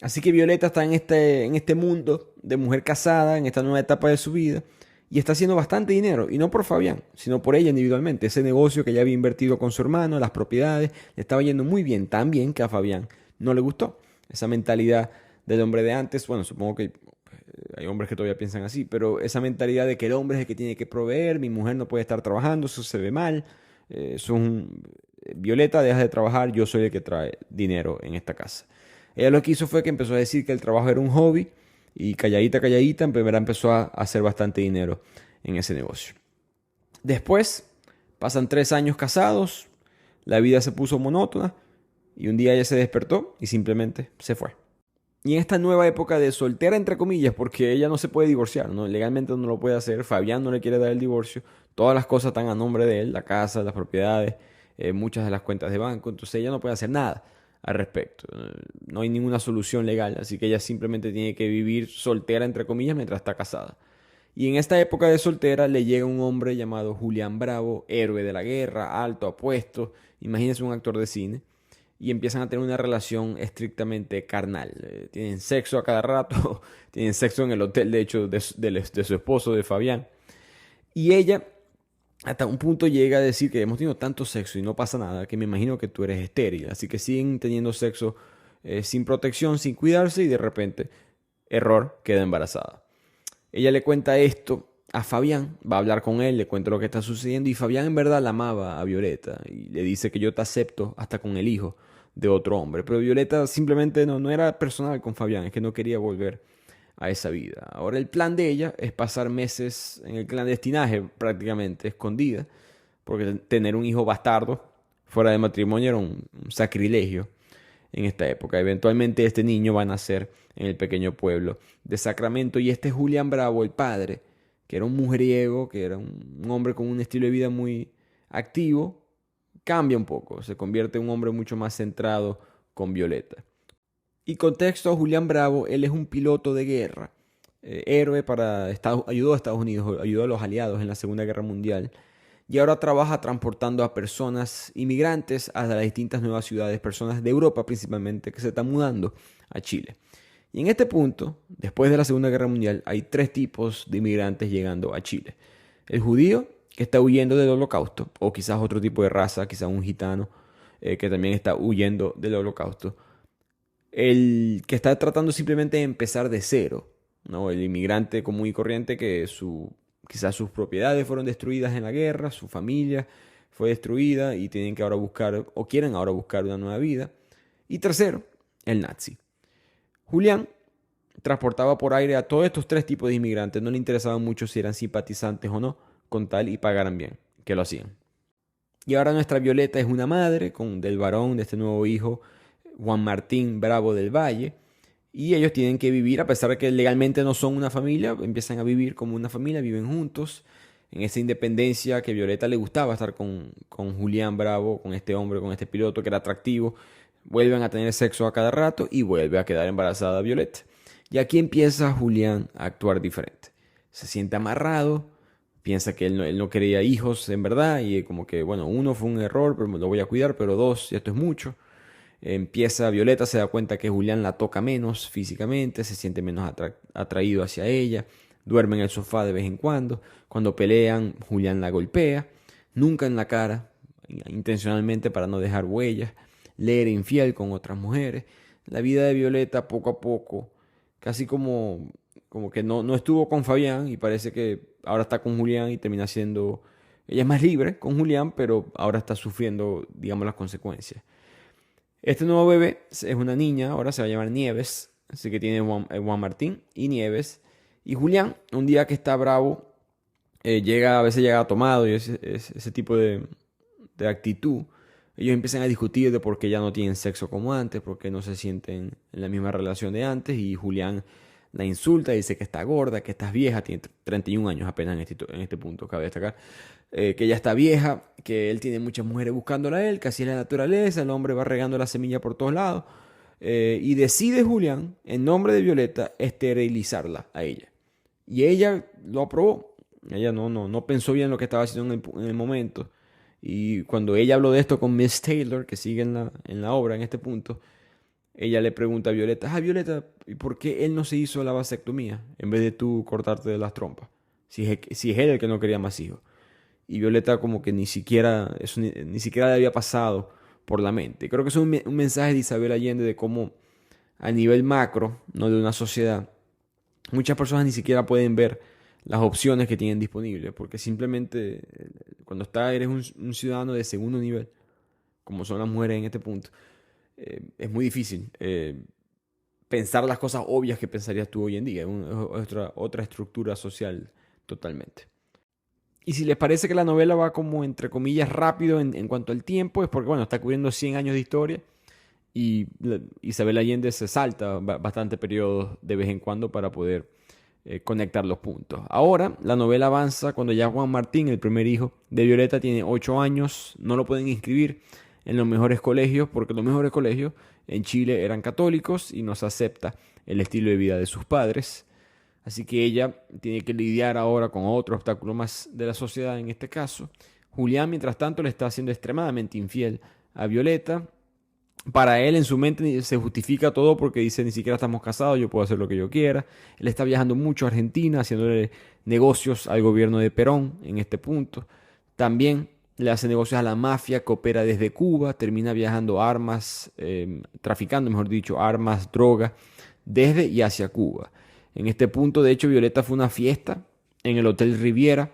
Así que Violeta está en este mundo de mujer casada, en esta nueva etapa de su vida. Y está haciendo bastante dinero, y no por Fabián, sino por ella individualmente. Ese negocio que ella había invertido con su hermano, las propiedades, le estaba yendo muy bien, tan bien que a Fabián no le gustó. Esa mentalidad del hombre de antes, bueno, supongo que hay hombres que todavía piensan así, pero esa mentalidad de que el hombre es el que tiene que proveer, mi mujer no puede estar trabajando, eso se ve mal. Violeta, deja de trabajar, yo soy el que trae dinero en esta casa. Ella lo que hizo fue que empezó a decir que el trabajo era un hobby, y calladita, en primera empezó a hacer bastante dinero en ese negocio. Después, pasan 3 años casados, la vida se puso monótona y un día ella se despertó y simplemente se fue. Y en esta nueva época de soltera, entre comillas, porque ella no se puede divorciar, ¿no? Legalmente no lo puede hacer, Fabián no le quiere dar el divorcio, todas las cosas están a nombre de él, la casa, las propiedades, muchas de las cuentas de banco, entonces ella no puede hacer nada al respecto. No hay ninguna solución legal, así que ella simplemente tiene que vivir soltera, entre comillas, mientras está casada. Y en esta época de soltera le llega un hombre llamado Julián Bravo, héroe de la guerra, alto, apuesto, imagínense un actor de cine, y empiezan a tener una relación estrictamente carnal. Tienen sexo a cada rato, tienen sexo en el hotel, de hecho, de su esposo, de Fabián. Y ella hasta un punto llega a decir que hemos tenido tanto sexo y no pasa nada, que me imagino que tú eres estéril. Así que siguen teniendo sexo sin protección, sin cuidarse y de repente, error, queda embarazada. Ella le cuenta esto a Fabián, va a hablar con él, le cuenta lo que está sucediendo y Fabián en verdad la amaba a Violeta y le dice que yo te acepto hasta con el hijo de otro hombre. Pero Violeta simplemente no era personal con Fabián, es que no quería volver a esa vida. Ahora el plan de ella es pasar meses en el clandestinaje, prácticamente escondida, porque tener un hijo bastardo fuera de matrimonio era un sacrilegio en esta época. Eventualmente este niño va a nacer en el pequeño pueblo de Sacramento y este Julián Bravo, el padre, que era un mujeriego, que era un hombre con un estilo de vida muy activo, cambia un poco, se convierte en un hombre mucho más centrado con Violeta. Y contexto a Julián Bravo, él es un piloto de guerra, héroe ayudó a Estados Unidos, ayudó a los aliados en la Segunda Guerra Mundial y ahora trabaja transportando a personas inmigrantes a las distintas nuevas ciudades, personas de Europa principalmente, que se están mudando a Chile. Y en este punto, después de la Segunda Guerra Mundial, hay 3 tipos de inmigrantes llegando a Chile. El judío, que está huyendo del holocausto, o quizás otro tipo de raza, quizás un gitano, que también está huyendo del holocausto. El que está tratando simplemente de empezar de cero, ¿no? El inmigrante común y corriente que quizás sus propiedades fueron destruidas en la guerra, su familia fue destruida y tienen que ahora buscar, o quieren ahora buscar una nueva vida. Y tercero, el nazi. Julián transportaba por aire a todos estos tres tipos de inmigrantes. No le interesaba mucho si eran simpatizantes o no, con tal y pagaran bien, que lo hacían. Y ahora nuestra Violeta es una madre del varón de este nuevo hijo, Juan Martín Bravo del Valle. Y ellos tienen que vivir, a pesar de que legalmente no son una familia, empiezan a vivir como una familia, viven juntos. En esa independencia que a Violeta le gustaba estar con Julián Bravo, con este hombre, con este piloto que era atractivo. Vuelven a tener sexo a cada rato y vuelve a quedar embarazada Violeta. Y aquí empieza Julián a actuar diferente. Se siente amarrado, piensa que él no quería hijos en verdad y como que, bueno, uno fue un error, pero lo voy a cuidar, pero dos, y esto es mucho. Violeta se da cuenta que Julián la toca menos físicamente, se siente menos atraído hacia ella, duerme en el sofá de vez en cuando. Cuando pelean, Julián la golpea, nunca en la cara, intencionalmente para no dejar huellas. Le era infiel con otras mujeres. La vida de Violeta poco a poco, casi como que no estuvo con Fabián y parece que ahora está con Julián y termina siendo... Ella es más libre con Julián, pero ahora está sufriendo, digamos, las consecuencias. Este nuevo bebé es una niña, ahora se va a llamar Nieves, así que tiene Juan Martín y Nieves. Y Julián, un día que está bravo, a veces llega tomado y ese tipo de actitud. Ellos empiezan a discutir de por qué ya no tienen sexo como antes, por qué no se sienten en la misma relación de antes. Y Julián la insulta, dice que está gorda, que está vieja, tiene 31 años apenas en este punto, cabe destacar. Que ella está vieja, que él tiene muchas mujeres buscándola a él, que así es la naturaleza, el hombre va regando la semilla por todos lados. Y decide Julián, en nombre de Violeta, esterilizarla a ella. Y ella lo aprobó. Ella no pensó bien lo que estaba haciendo en el momento. Y cuando ella habló de esto con Miss Taylor, que sigue en la obra en este punto, ella le pregunta a Violeta, Violeta, ¿y por qué él no se hizo la vasectomía en vez de tú cortarte de las trompas? Si es él el que no quería más hijos. Y Violeta como que ni siquiera le había pasado por la mente. Creo que es un mensaje de Isabel Allende de cómo a nivel macro, no de una sociedad, muchas personas ni siquiera pueden ver las opciones que tienen disponibles, porque simplemente cuando eres un ciudadano de segundo nivel, como son las mujeres en este punto, es muy difícil pensar las cosas obvias que pensarías tú hoy en día. Es otra estructura social totalmente. Y si les parece que la novela va como entre comillas rápido en cuanto al tiempo, es porque bueno, está cubriendo 100 años de historia y Isabel Allende se salta bastante periodos de vez en cuando para poder conectar los puntos. Ahora la novela avanza cuando ya Juan Martín, el primer hijo de Violeta, tiene 8 años, no lo pueden inscribir en los mejores colegios porque los mejores colegios en Chile eran católicos y no se acepta el estilo de vida de sus padres. Así que ella tiene que lidiar ahora con otro obstáculo más de la sociedad en este caso. Julián, mientras tanto, le está siendo extremadamente infiel a Violeta. Para él, en su mente, se justifica todo porque dice, ni siquiera estamos casados, yo puedo hacer lo que yo quiera. Él está viajando mucho a Argentina, haciéndole negocios al gobierno de Perón en este punto. También le hace negocios a la mafia que opera desde Cuba, termina viajando traficando, mejor dicho, armas, droga, desde y hacia Cuba. En este punto, de hecho, Violeta fue a una fiesta en el Hotel Riviera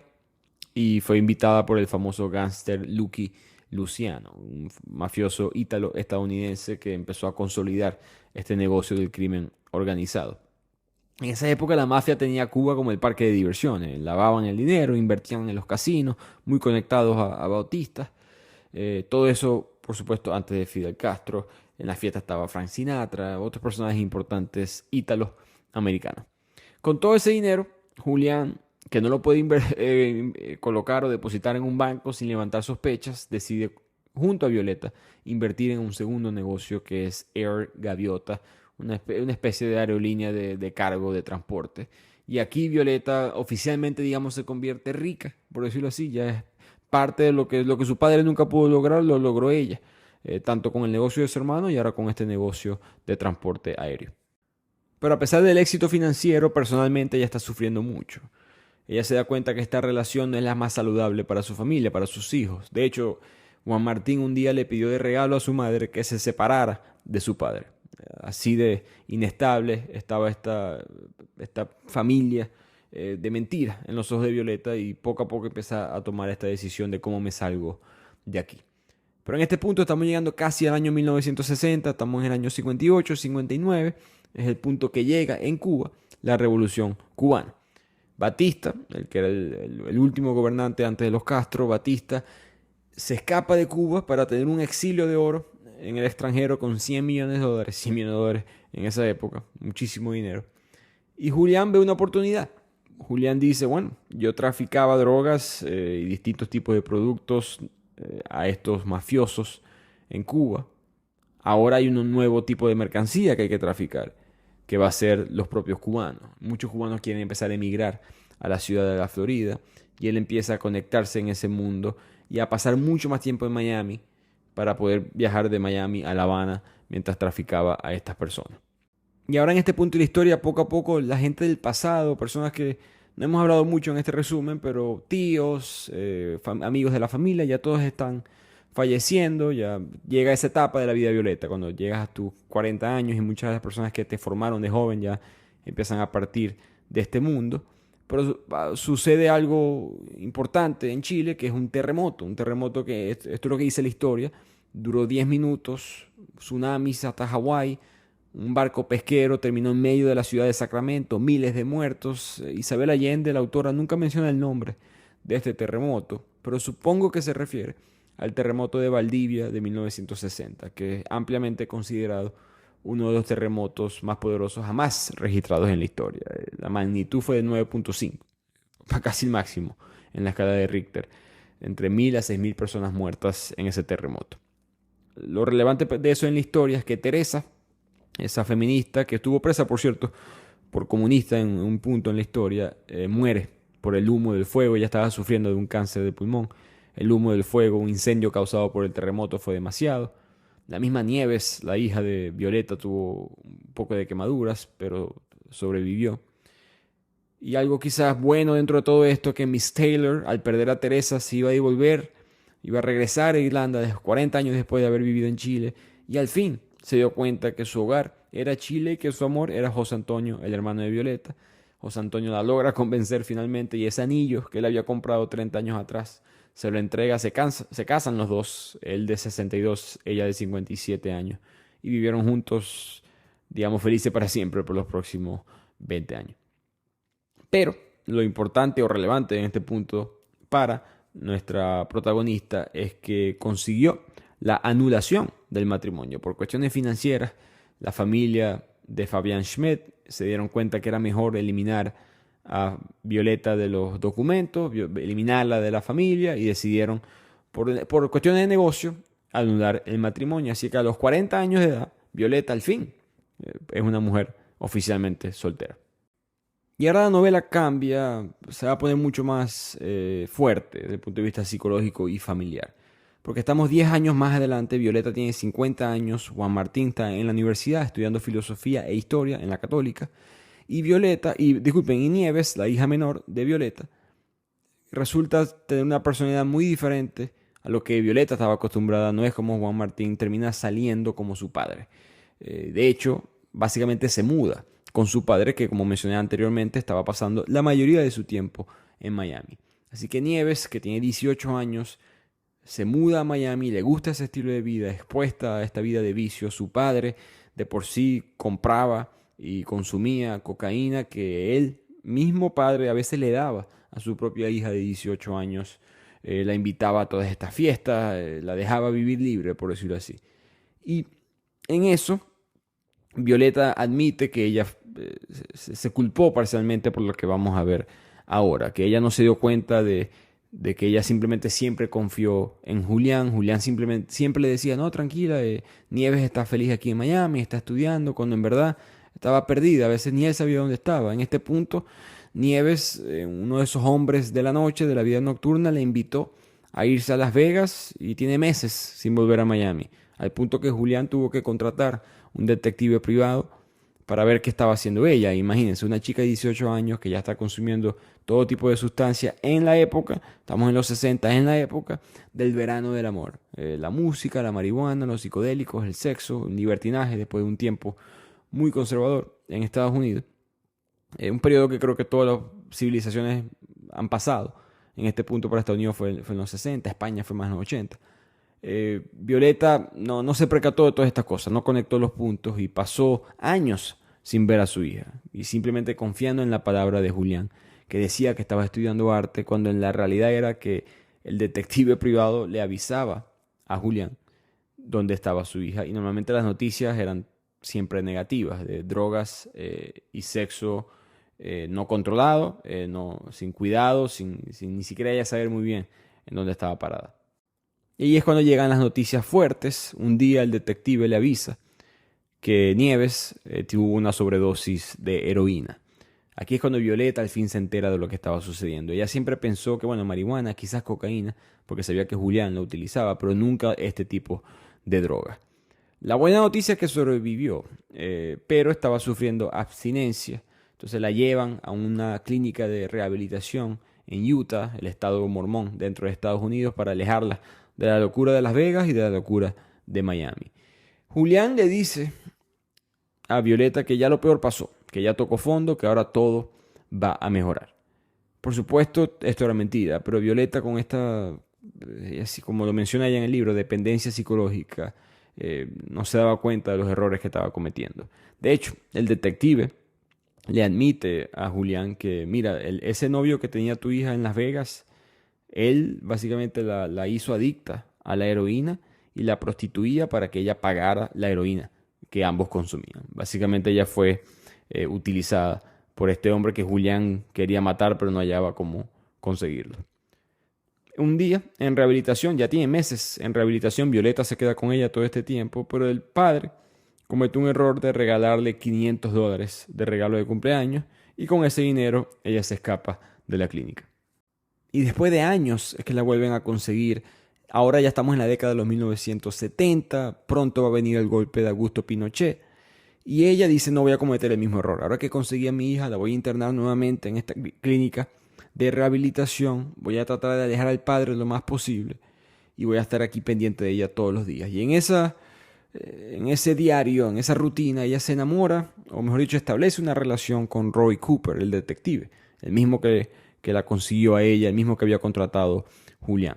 y fue invitada por el famoso gángster Lucky Luciano, un mafioso ítalo-estadounidense que empezó a consolidar este negocio del crimen organizado. En esa época la mafia tenía a Cuba como el parque de diversiones. Lavaban el dinero, invertían en los casinos, muy conectados a bautistas. Todo eso, por supuesto, antes de Fidel Castro. En la fiesta estaba Frank Sinatra, otros personajes importantes ítalos americanos. Con todo ese dinero, Julián, que no lo puede colocar o depositar en un banco sin levantar sospechas, decide, junto a Violeta, invertir en un segundo negocio que es Air Gaviota, una especie de aerolínea de cargo de transporte. Y aquí Violeta oficialmente, digamos, se convierte rica, por decirlo así. Ya es parte de lo que su padre nunca pudo lograr, lo logró ella, tanto con el negocio de su hermano y ahora con este negocio de transporte aéreo. Pero a pesar del éxito financiero, personalmente ella está sufriendo mucho. Ella se da cuenta que esta relación no es la más saludable para su familia, para sus hijos. De hecho, Juan Martín un día le pidió de regalo a su madre que se separara de su padre. así de inestable estaba esta familia de mentiras en los ojos de Violeta, y poco a poco empieza a tomar esta decisión de cómo me salgo de aquí. Pero en este punto estamos llegando casi al año 1960, estamos en el año 58, 59, es el punto que llega en Cuba la Revolución Cubana. Batista, el que era el último gobernante antes de los Castro, Batista se escapa de Cuba para tener un exilio de oro en el extranjero con $100 millones, $100 millones en esa época, muchísimo dinero. Y Julián ve una oportunidad. Julián dice, bueno, yo traficaba drogas y distintos tipos de productos a estos mafiosos en Cuba. Ahora hay un nuevo tipo de mercancía que hay que traficar, que va a ser los propios cubanos. Muchos cubanos quieren empezar a emigrar a la ciudad de la Florida, y él empieza a conectarse en ese mundo y a pasar mucho más tiempo en Miami para poder viajar de Miami a La Habana mientras traficaba a estas personas. Y ahora en este punto de la historia, poco a poco, la gente del pasado, personas que no hemos hablado mucho en este resumen, pero tíos, amigos de la familia, ya todos están falleciendo. Ya llega esa etapa de la vida de Violeta, cuando llegas a tus 40 años y muchas de las personas que te formaron de joven ya empiezan a partir de este mundo. Pero sucede algo importante en Chile, que es un terremoto que, esto es lo que dice la historia, duró 10 minutos, tsunamis hasta Hawái, un barco pesquero terminó en medio de la ciudad de Sacramento, miles de muertos. Isabel Allende, la autora, nunca menciona el nombre de este terremoto, pero supongo que se refiere al terremoto de Valdivia de 1960, que es ampliamente considerado uno de los terremotos más poderosos jamás registrados en la historia. La magnitud fue de 9.5, casi el máximo en la escala de Richter. Entre 1.000 a 6.000 personas muertas en ese terremoto. Lo relevante de eso en la historia es que Teresa, esa feminista que estuvo presa, por cierto, por comunista en un punto en la historia, muere por el humo del fuego. Ella estaba sufriendo de un cáncer de pulmón. El humo del fuego, un incendio causado por el terremoto, fue demasiado. La misma Nieves, la hija de Violeta, tuvo un poco de quemaduras, pero sobrevivió. Y algo quizás bueno dentro de todo esto, que Miss Taylor, al perder a Teresa, se iba a devolver, iba a regresar a Irlanda 40 años después de haber vivido en Chile, y al fin se dio cuenta que su hogar era Chile y que su amor era José Antonio, el hermano de Violeta. José Antonio la logra convencer finalmente, y ese anillo que él había comprado 30 años atrás se lo entrega, se casan los dos, él de 62, ella de 57 años, y vivieron juntos, digamos, felices para siempre por los próximos 20 años. Pero lo importante o relevante en este punto para nuestra protagonista es que consiguió la anulación del matrimonio. Por cuestiones financieras, la familia de Fabián Schmidt se dieron cuenta que era mejor eliminar a Violeta de los documentos, eliminarla de la familia, y decidieron, por cuestiones de negocio, anular el matrimonio. Así que a los 40 años de edad, Violeta al fin es una mujer oficialmente soltera. Y ahora la novela cambia, se va a poner mucho más fuerte desde el punto de vista psicológico y familiar. Porque estamos 10 años más adelante, Violeta tiene 50 años, Juan Martín está en la universidad estudiando filosofía e historia en la Católica, y Nieves, la hija menor de Violeta, resulta tener una personalidad muy diferente a lo que Violeta estaba acostumbrada. No es como Juan Martín, termina saliendo como su padre. De hecho, básicamente se muda con su padre, que como mencioné anteriormente, estaba pasando la mayoría de su tiempo en Miami. Así que Nieves, que tiene 18 años, se muda a Miami, le gusta ese estilo de vida, expuesta a esta vida de vicio. Su padre de por sí compraba y consumía cocaína que él mismo padre a veces le daba a su propia hija de 18 años. La invitaba a todas estas fiestas, la dejaba vivir libre, por decirlo así. Y en eso, Violeta admite que ella se culpó parcialmente por lo que vamos a ver ahora, que ella no se dio cuenta de que ella simplemente siempre confió en Julián. Julián siempre le decía, no, tranquila, Nieves está feliz aquí en Miami, está estudiando, cuando en verdad estaba perdida. A veces ni él sabía dónde estaba. En este punto, Nieves, uno de esos hombres de la noche, de la vida nocturna, le invitó a irse a Las Vegas, y tiene meses sin volver a Miami, al punto que Julián tuvo que contratar un detective privado para ver qué estaba haciendo ella. Imagínense, una chica de 18 años que ya está consumiendo todo tipo de sustancias en la época, estamos en los 60, en la época del verano del amor. La música, la marihuana, los psicodélicos, el sexo, el libertinaje, después de un tiempo muy conservador en Estados Unidos. Un periodo que creo que todas las civilizaciones han pasado. En este punto para Estados Unidos fue en los 60, España fue más en los 80. Violeta no se percató de todas estas cosas, no conectó los puntos y pasó años sin ver a su hija y simplemente confiando en la palabra de Julián, que decía que estaba estudiando arte, cuando en la realidad era que el detective privado le avisaba a Julián dónde estaba su hija, y normalmente las noticias eran siempre negativas, de drogas y sexo no controlado, sin cuidado, sin ni siquiera ella saber muy bien en dónde estaba parada. Y ahí es cuando llegan las noticias fuertes. Un día el detective le avisa que Nieves tuvo una sobredosis de heroína. Aquí es cuando Violeta al fin se entera de lo que estaba sucediendo. Ella siempre pensó que, marihuana, quizás cocaína, porque sabía que Julián la utilizaba, pero nunca este tipo de droga. La buena noticia es que sobrevivió, pero estaba sufriendo abstinencia. Entonces la llevan a una clínica de rehabilitación en Utah, el estado mormón, dentro de Estados Unidos, para alejarla de la locura de Las Vegas y de la locura de Miami. Julián le dice a Violeta que ya lo peor pasó, que ya tocó fondo, que ahora todo va a mejorar. Por supuesto, esto era mentira, pero Violeta, con esta, así como lo menciona ella en el libro, dependencia psicológica, no se daba cuenta de los errores que estaba cometiendo. De hecho, el detective le admite a Julián que, mira, ese novio que tenía tu hija en Las Vegas, él básicamente la hizo adicta a la heroína y la prostituía para que ella pagara la heroína que ambos consumían. Básicamente ella fue utilizada por este hombre que Julián quería matar, pero no hallaba cómo conseguirlo. Un día en rehabilitación, ya tiene meses en rehabilitación, Violeta se queda con ella todo este tiempo, pero el padre cometió un error de regalarle $500 de regalo de cumpleaños, y con ese dinero ella se escapa de la clínica. Y después de años es que la vuelven a conseguir. Ahora ya estamos en la década de los 1970, pronto va a venir el golpe de Augusto Pinochet. Y ella dice, no voy a cometer el mismo error. Ahora que conseguí a mi hija, la voy a internar nuevamente en esta clínica de rehabilitación. Voy a tratar de alejar al padre lo más posible. Y voy a estar aquí pendiente de ella todos los días. Y en ese diario, en esa rutina, ella se enamora, o mejor dicho, establece una relación con Roy Cooper, el detective. El mismo que la consiguió a ella, el mismo que había contratado Julián.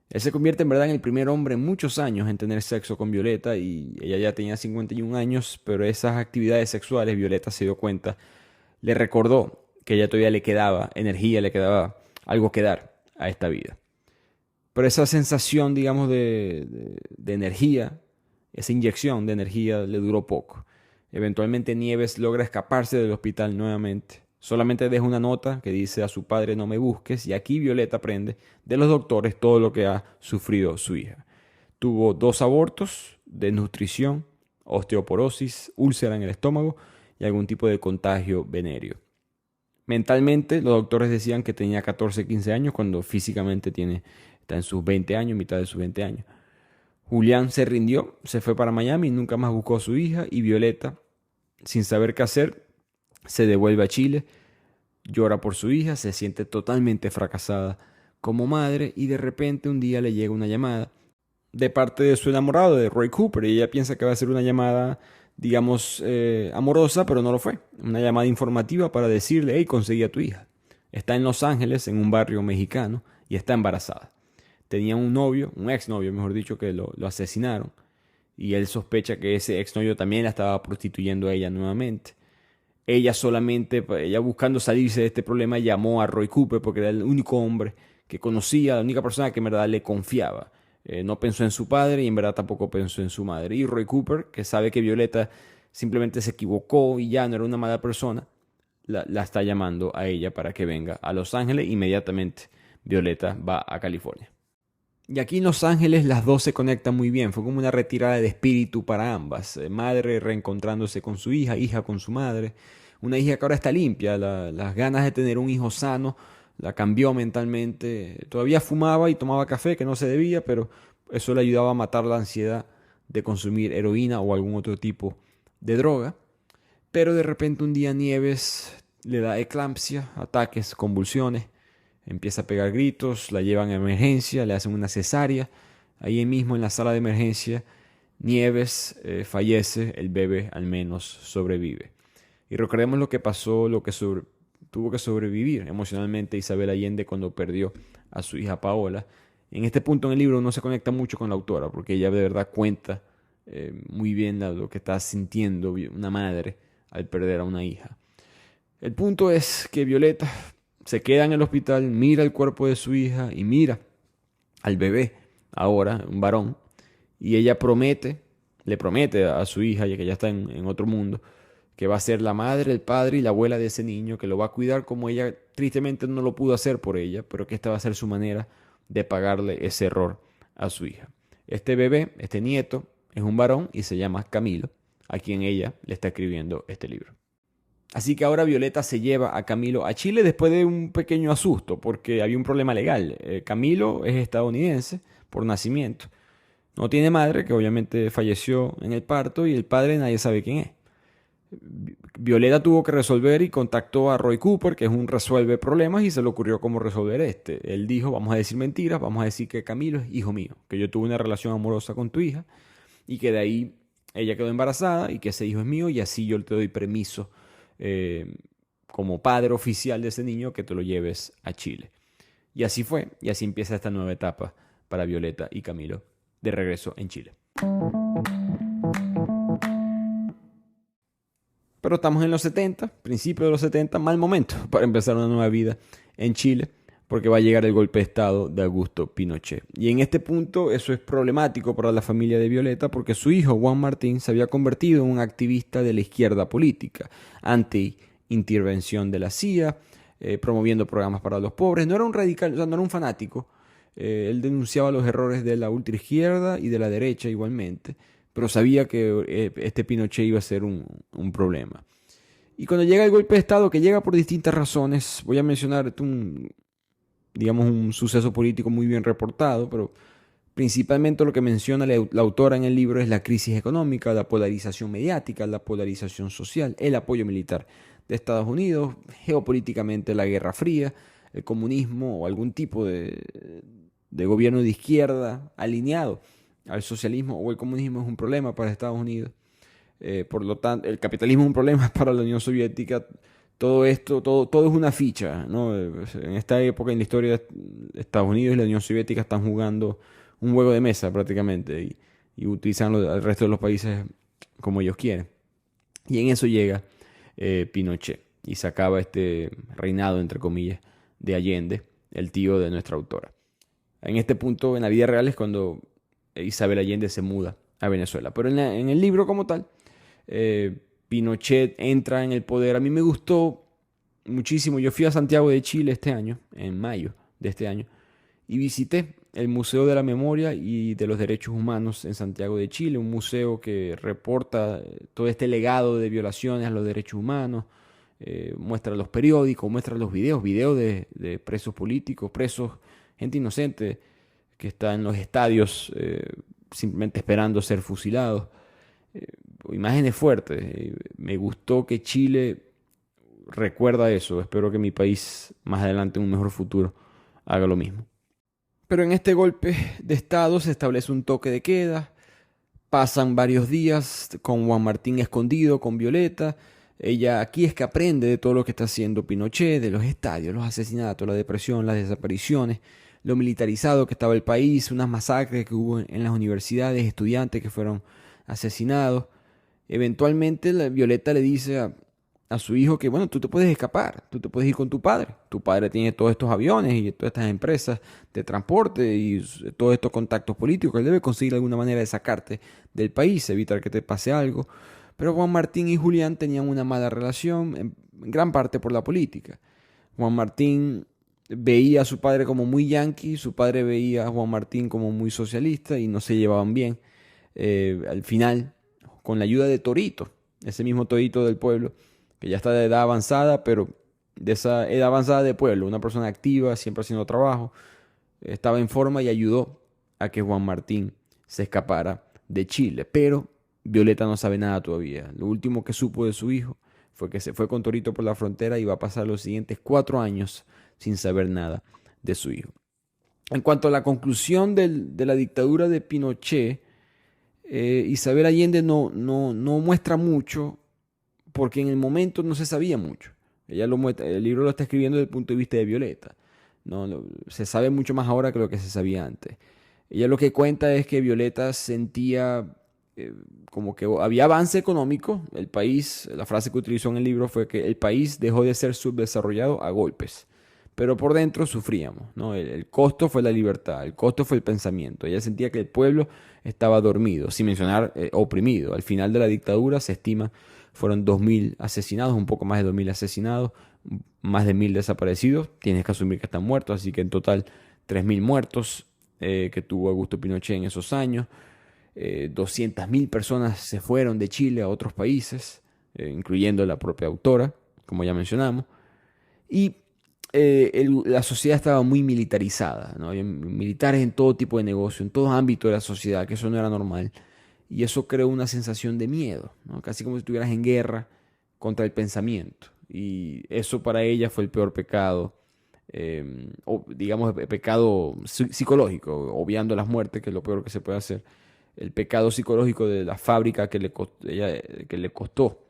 Él se convierte en verdad en el primer hombre en muchos años en tener sexo con Violeta, y ella ya tenía 51 años, pero esas actividades sexuales, Violeta se dio cuenta, le recordó que ella todavía le quedaba energía, le quedaba algo que dar a esta vida. Pero esa sensación, digamos, de energía, esa inyección de energía le duró poco. Eventualmente Nieves logra escaparse del hospital nuevamente. Solamente deja una nota que dice a su padre, no me busques, y aquí Violeta aprende de los doctores todo lo que ha sufrido su hija. Tuvo 2 abortos, desnutrición, osteoporosis, úlcera en el estómago y algún tipo de contagio venéreo. Mentalmente los doctores decían que tenía 14, 15 años, cuando físicamente está en sus 20 años, mitad de sus 20 años. Julián se rindió, se fue para Miami, nunca más buscó a su hija, y Violeta, sin saber qué hacer, se devuelve a Chile, llora por su hija, se siente totalmente fracasada como madre, y de repente un día le llega una llamada de parte de su enamorado, de Roy Cooper, y ella piensa que va a ser una llamada, digamos, amorosa, pero no lo fue. Una llamada informativa para decirle, hey, conseguí a tu hija. Está en Los Ángeles, en un barrio mexicano, y está embarazada. Tenía un novio, un exnovio, mejor dicho, que lo asesinaron, y él sospecha que ese exnovio también la estaba prostituyendo a ella nuevamente. Ella buscando salirse de este problema, llamó a Roy Cooper porque era el único hombre que conocía, la única persona que en verdad le confiaba. No pensó en su padre y en verdad tampoco pensó en su madre. Y Roy Cooper, que sabe que Violeta simplemente se equivocó y ya no era una mala persona, la está llamando a ella para que venga a Los Ángeles. Inmediatamente Violeta va a California. Y aquí en Los Ángeles las dos se conectan muy bien. Fue como una retirada de espíritu para ambas. Madre reencontrándose con su hija, hija con su madre. Una hija que ahora está limpia. Las ganas de tener un hijo sano la cambió mentalmente. Todavía fumaba y tomaba café, que no se debía, pero eso le ayudaba a matar la ansiedad de consumir heroína o algún otro tipo de droga. Pero de repente un día Nieves le da eclampsia, ataques, convulsiones, empieza a pegar gritos, la llevan a emergencia, le hacen una cesárea. Ahí mismo en la sala de emergencia, Nieves fallece, el bebé al menos sobrevive. Y recordemos lo que pasó, tuvo que sobrevivir emocionalmente Isabel Allende cuando perdió a su hija Paola. En este punto en el libro no se conecta mucho con la autora, porque ella de verdad cuenta muy bien lo que está sintiendo una madre al perder a una hija. El punto es que Violeta se queda en el hospital, mira el cuerpo de su hija y mira al bebé, ahora un varón, y ella le promete a su hija, ya que ya está en otro mundo, que va a ser la madre, el padre y la abuela de ese niño, que lo va a cuidar como ella tristemente no lo pudo hacer por ella, pero que esta va a ser su manera de pagarle ese error a su hija. Este bebé, este nieto, es un varón y se llama Camilo, a quien ella le está escribiendo este libro. Así que ahora Violeta se lleva a Camilo a Chile después de un pequeño asusto, porque había un problema legal. Camilo es estadounidense por nacimiento. No tiene madre, que obviamente falleció en el parto, y el padre nadie sabe quién es. Violeta tuvo que resolver y contactó a Roy Cooper, que es un resuelve problemas, y se le ocurrió cómo resolver este. Él dijo, vamos a decir mentiras, vamos a decir que Camilo es hijo mío, que yo tuve una relación amorosa con tu hija, y que de ahí ella quedó embarazada, y que ese hijo es mío, y así yo te doy permiso como padre oficial de ese niño que te lo lleves a Chile. Y así fue, y así empieza esta nueva etapa para Violeta y Camilo de regreso en Chile. Pero estamos en los 70, principios de los 70, mal momento para empezar una nueva vida en Chile, porque va a llegar el golpe de Estado de Augusto Pinochet. Y en este punto eso es problemático para la familia de Violeta, porque su hijo, Juan Martín, se había convertido en un activista de la izquierda política, anti-intervención de la CIA, promoviendo programas para los pobres. No era un radical, o sea, no era un fanático. Él denunciaba los errores de la ultraizquierda y de la derecha igualmente, pero sabía que este Pinochet iba a ser un problema. Y cuando llega el golpe de Estado, que llega por distintas razones, voy a mencionar un suceso político muy bien reportado, pero principalmente lo que menciona la autora en el libro es la crisis económica, la polarización mediática, la polarización social, el apoyo militar de Estados Unidos, geopolíticamente la Guerra Fría, el comunismo o algún tipo de gobierno de izquierda alineado al socialismo o el comunismo es un problema para Estados Unidos. Por lo tanto, el capitalismo es un problema para la Unión Soviética. Todo esto, todo es una ficha, ¿no? En esta época en la historia de Estados Unidos y la Unión Soviética están jugando un juego de mesa prácticamente y utilizan al resto de los países como ellos quieren. Y en eso llega Pinochet y se acaba este reinado, entre comillas, de Allende, el tío de nuestra autora. En este punto, en la vida real, es cuando Isabel Allende se muda a Venezuela. Pero en el libro como tal, Pinochet entra en el poder. A mí me gustó muchísimo. Yo fui a Santiago de Chile este año, en mayo de este año, y visité el Museo de la Memoria y de los Derechos Humanos en Santiago de Chile, un museo que reporta todo este legado de violaciones a los derechos humanos, muestra los periódicos, muestra los videos de presos políticos, presos, gente inocente que está en los estadios simplemente esperando ser fusilados. Imágenes fuertes. Me gustó que Chile recuerda eso. Espero que mi país más adelante en un mejor futuro haga lo mismo. Pero en este golpe de Estado se establece un toque de queda. Pasan varios días con Juan Martín escondido, con Violeta. Ella aquí es que aprende de todo lo que está haciendo Pinochet, de los estadios, los asesinatos, la depresión, las desapariciones, lo militarizado que estaba el país, unas masacres que hubo en las universidades, estudiantes que fueron asesinados. Eventualmente Violeta le dice a su hijo que, bueno, tú te puedes escapar, tú te puedes ir con tu padre. Tu padre tiene todos estos aviones y todas estas empresas de transporte y todos estos contactos políticos. Él debe conseguir alguna manera de sacarte del país, evitar que te pase algo. Pero Juan Martín y Julián tenían una mala relación, en gran parte por la política. Juan Martín veía a su padre como muy yanqui, su padre veía a Juan Martín como muy socialista y no se llevaban bien. Al final, con la ayuda de Torito, ese mismo Torito del pueblo, que ya está de edad avanzada, pero de esa edad avanzada de pueblo, una persona activa, siempre haciendo trabajo, estaba en forma y ayudó a que Juan Martín se escapara de Chile. Pero Violeta no sabe nada todavía. Lo último que supo de su hijo fue que se fue con Torito por la frontera y va a pasar los siguientes 4 años sin saber nada de su hijo. En cuanto a la conclusión de la dictadura de Pinochet, Isabel Allende no muestra mucho porque en el momento no se sabía mucho. Ella lo muestra, el libro lo está escribiendo desde el punto de vista de Violeta. Se sabe mucho más ahora que lo que se sabía antes. Ella lo que cuenta es que Violeta sentía como que había avance económico. El país, la frase que utilizó en el libro fue que el país dejó de ser subdesarrollado a golpes. Pero por dentro sufríamos, ¿no? El costo fue la libertad, el costo fue el pensamiento. Ella sentía que el pueblo estaba dormido, sin mencionar oprimido. Al final de la dictadura se estima fueron 2.000 asesinados, un poco más de 2.000 asesinados, más de 1.000 desaparecidos. Tienes que asumir que están muertos, así que en total 3.000 muertos que tuvo Augusto Pinochet en esos años. 200.000 personas se fueron de Chile a otros países, incluyendo la propia autora, como ya mencionamos. Y la sociedad estaba muy militarizada, ¿no? Había militares en todo tipo de negocio, en todo ámbito de la sociedad, que eso no era normal. Y eso creó una sensación de miedo, ¿no? Casi como si estuvieras en guerra contra el pensamiento. Y eso para ella fue el peor pecado, o digamos el pecado psicológico, obviando las muertes, que es lo peor que se puede hacer. El pecado psicológico de la fábrica que le costó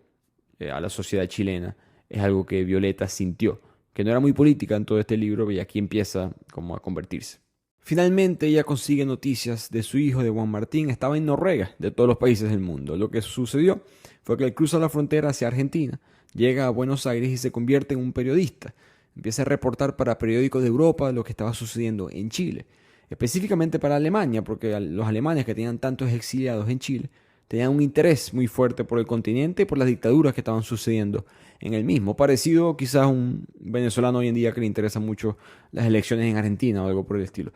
a la sociedad chilena es algo que Violeta sintió, que no era muy política en todo este libro, y aquí empieza como a convertirse. Finalmente ella consigue noticias de su hijo, de Juan Martín. Estaba en Noruega, de todos los países del mundo. Lo que sucedió fue que él cruza la frontera hacia Argentina, llega a Buenos Aires y se convierte en un periodista. Empieza a reportar para periódicos de Europa lo que estaba sucediendo en Chile, específicamente para Alemania, porque los alemanes que tenían tantos exiliados en Chile tenían un interés muy fuerte por el continente y por las dictaduras que estaban sucediendo en el mismo. Parecido quizás a un venezolano hoy en día que le interesan mucho las elecciones en Argentina o algo por el estilo.